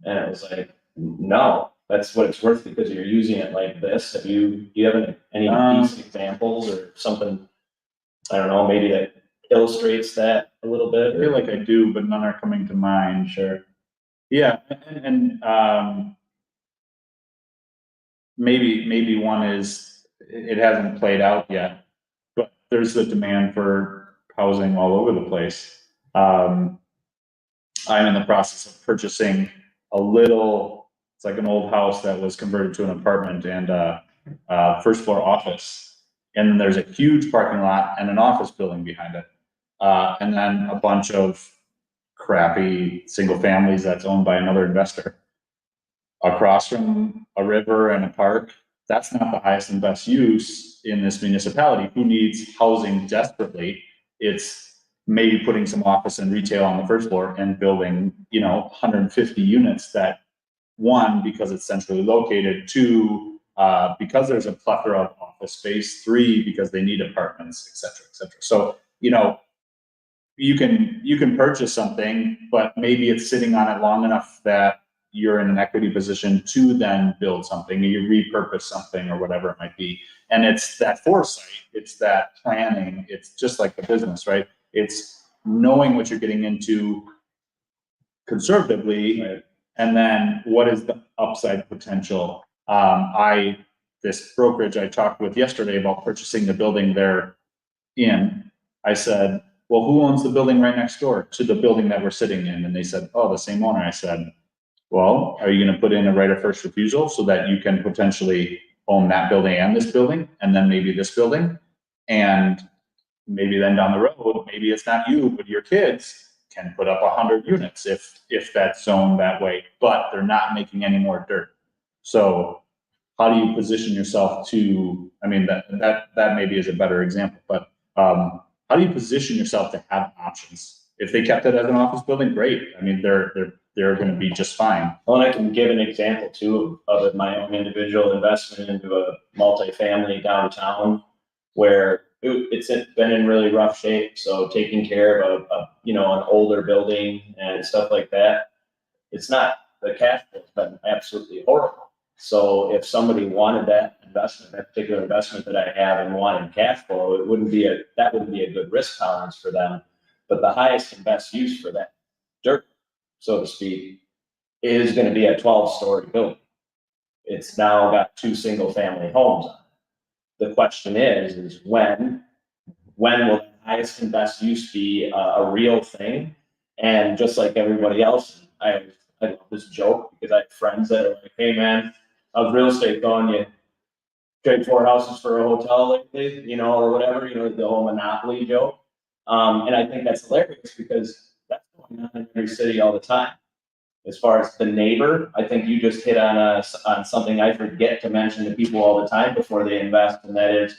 And it was like, no, that's what it's worth because you're using it like this. Do you have any decent examples or something, I don't know, maybe that illustrates that a little bit?
I feel like I do, but none are coming to mind.
Sure.
Yeah, and maybe one is it hasn't played out yet, but there's the demand for housing all over the place. I'm in the process of purchasing a little, it's like an old house that was converted to an apartment and first floor office. And then there's a huge parking lot and an office building behind it. And then a bunch of crappy single families that's owned by another investor. Across from a river and a park, that's not the highest and best use in this municipality. Who needs housing desperately? It's maybe putting some office and retail on the first floor and building, 150 units that, one, because it's centrally located, two, because there's a plethora of office space, three, because they need apartments, et cetera, et cetera. So, you can purchase something, but maybe it's sitting on it long enough that you're in an equity position to then build something, or you repurpose something or whatever it might be. And it's that foresight, it's that planning, it's just like the business, right? It's knowing what you're getting into conservatively, right? And then what is the upside potential? This brokerage I talked with yesterday about purchasing the building they're in, I said, well, who owns the building right next door to the building that we're sitting in? And they said, oh, the same owner. I said, well, are you going to put in a right of first refusal so that you can potentially own that building and this building, and then maybe this building? And maybe then down the road, maybe it's not you, but your kids can put up 100 units if that's zoned that way, but they're not making any more dirt. So how do you position yourself to, that maybe is a better example, but how do you position yourself to have options? If they kept it as an office building, great. They're going to be just fine.
Well, and I can give an example too of my own individual investment into a multifamily downtown where it's been in really rough shape. So taking care of an older building and stuff like that, it's not, the cash flow has been absolutely horrible. So if somebody wanted that investment, that particular investment that I have and wanted cash flow, that wouldn't be a good risk tolerance for them. But the highest and best use for that dirt, so to speak, is going to be a 12-story building. It's now got 2 single-family homes on it. The question is when will the highest and best use be a real thing? And just like everybody else, I love this joke because I have friends that are like, hey man, how's real estate going? You trade 4 houses for a hotel lately, or whatever, the whole monopoly joke. And I think that's hilarious because that's going on in every city all the time. As far as the neighbor, I think you just hit on something I forget to mention to people all the time before they invest, and that is,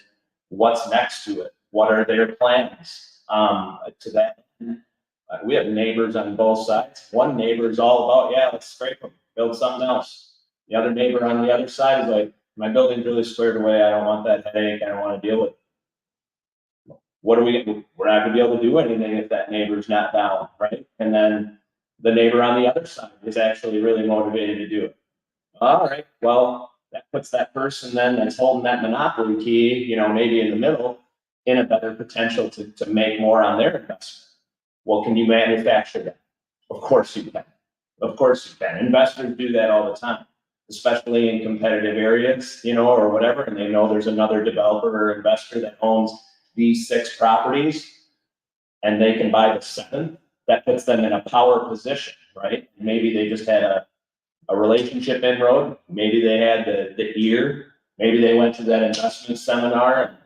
what's next to it? What are their plans? To that, we have neighbors on both sides. One neighbor is all about, yeah, let's scrape them, build something else. The other neighbor on the other side is like, my building's really squared away. I don't want that headache. I don't want to deal with it. We're not gonna be able to do anything if that neighbor's not down, right? And then the neighbor on the other side is actually really motivated to do it. All right, well, that puts that person then that's holding that monopoly key, you know, maybe in the middle, in a better potential to make more on their investment. Well, can you manufacture that? Of course you can. Of course you can. Investors do that all the time, especially in competitive areas, you know, or whatever, and they know there's another developer or investor that owns these 6 properties, and they can buy the 7th. That puts them in a power position, right? Maybe they just had a relationship inroad. Maybe they had the ear. Maybe they went to that investment seminar and,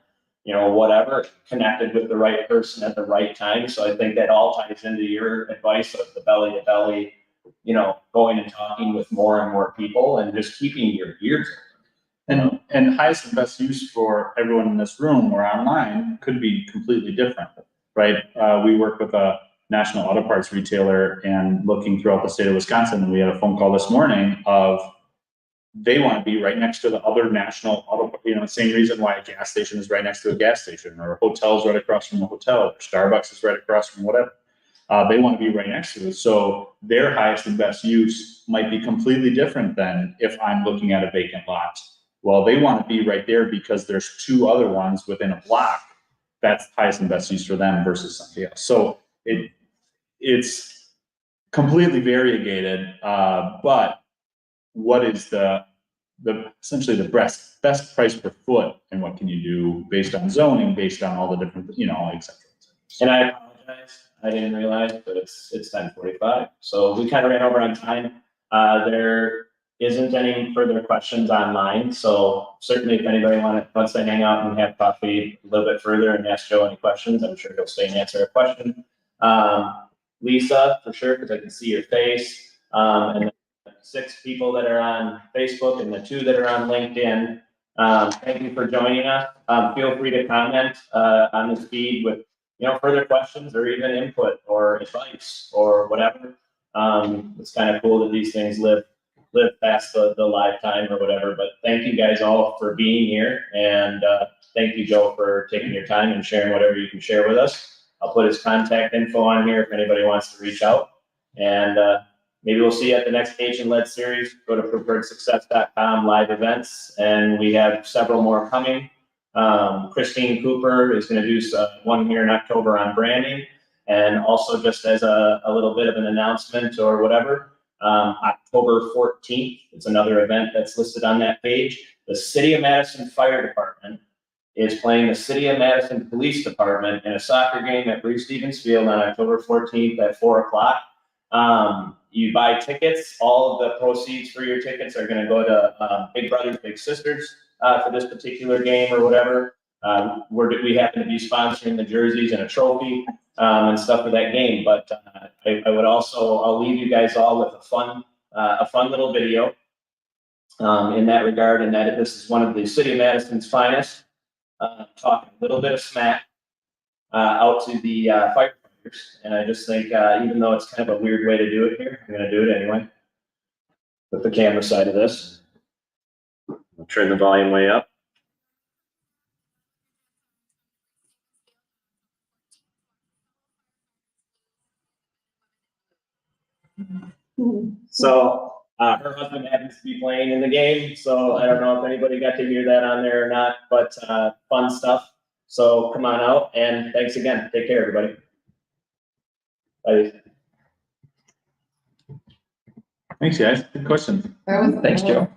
you know, whatever, connected with the right person at the right time. So I think that all ties into your advice of the belly to belly, you know, going and talking with more and more people and just keeping your ears open.
And highest and best use for everyone in this room or online could be completely different, right? We work with a national auto parts retailer and looking throughout the state of Wisconsin, and we had a phone call this morning of they want to be right next to the other national auto, you know, same reason why a gas station is right next to a gas station, or a hotel's right across from a hotel, or Starbucks is right across from whatever. They want to be right next to it. So their highest and best use might be completely different than if I'm looking at a vacant lot. Well, they want to be right there because there's 2 other ones within a block. That's highest and best use for them versus something else. So it's completely variegated, but what is the essentially the best price per foot, and what can you do based on zoning, based on all the different, you know, et cetera, et cetera.
And I apologize, I didn't realize, but it's 10:45, so we kind of ran over on time. There isn't any further questions online, so certainly if anybody wants to hang out and have coffee a little bit further and ask Joe any questions, I'm sure he'll stay and answer a question. Lisa, for sure, because I can see your face, and the 6 people that are on Facebook and the 2 that are on LinkedIn. Thank you for joining us. Feel free to comment on this feed with, you know, further questions or even input or advice or whatever. It's kind of cool that these things live past the lifetime or whatever. But thank you guys all for being here, and thank you, Joe, for taking your time and sharing whatever you can share with us. I'll put his contact info on here if anybody wants to reach out. And maybe we'll see you at the next Agent-led series. Go to preferredsuccess.com, live events, and we have several more coming. Christine Cooper is going to do one here in October on branding. And also, just as a little bit of an announcement or whatever, October 14th, it's another event that's listed on that page. The City of Madison Fire Department is playing the City of Madison Police Department in a soccer game at Bruce Stevens Field on October 14th at 4:00. You buy tickets, all of the proceeds for your tickets are going to go to Big Brothers Big Sisters for this particular game or whatever. We happen to be sponsoring the jerseys and a trophy and stuff for that game. But I would also, I'll leave you guys all with a fun little video in that regard, and that this is one of the City of Madison's finest, talking a little bit of smack out to the firefighters. And I just think, even though it's kind of a weird way to do it here, I'm going to do it anyway. With the camera side of this, I'll turn the volume way up. So her husband happens to be playing in the game, so I don't know if anybody got to hear that on there or not, but fun stuff. So come on out, and thanks again. Take care, everybody. Bye.
Thanks, guys. Good questions.
That was.
Thanks, Joe.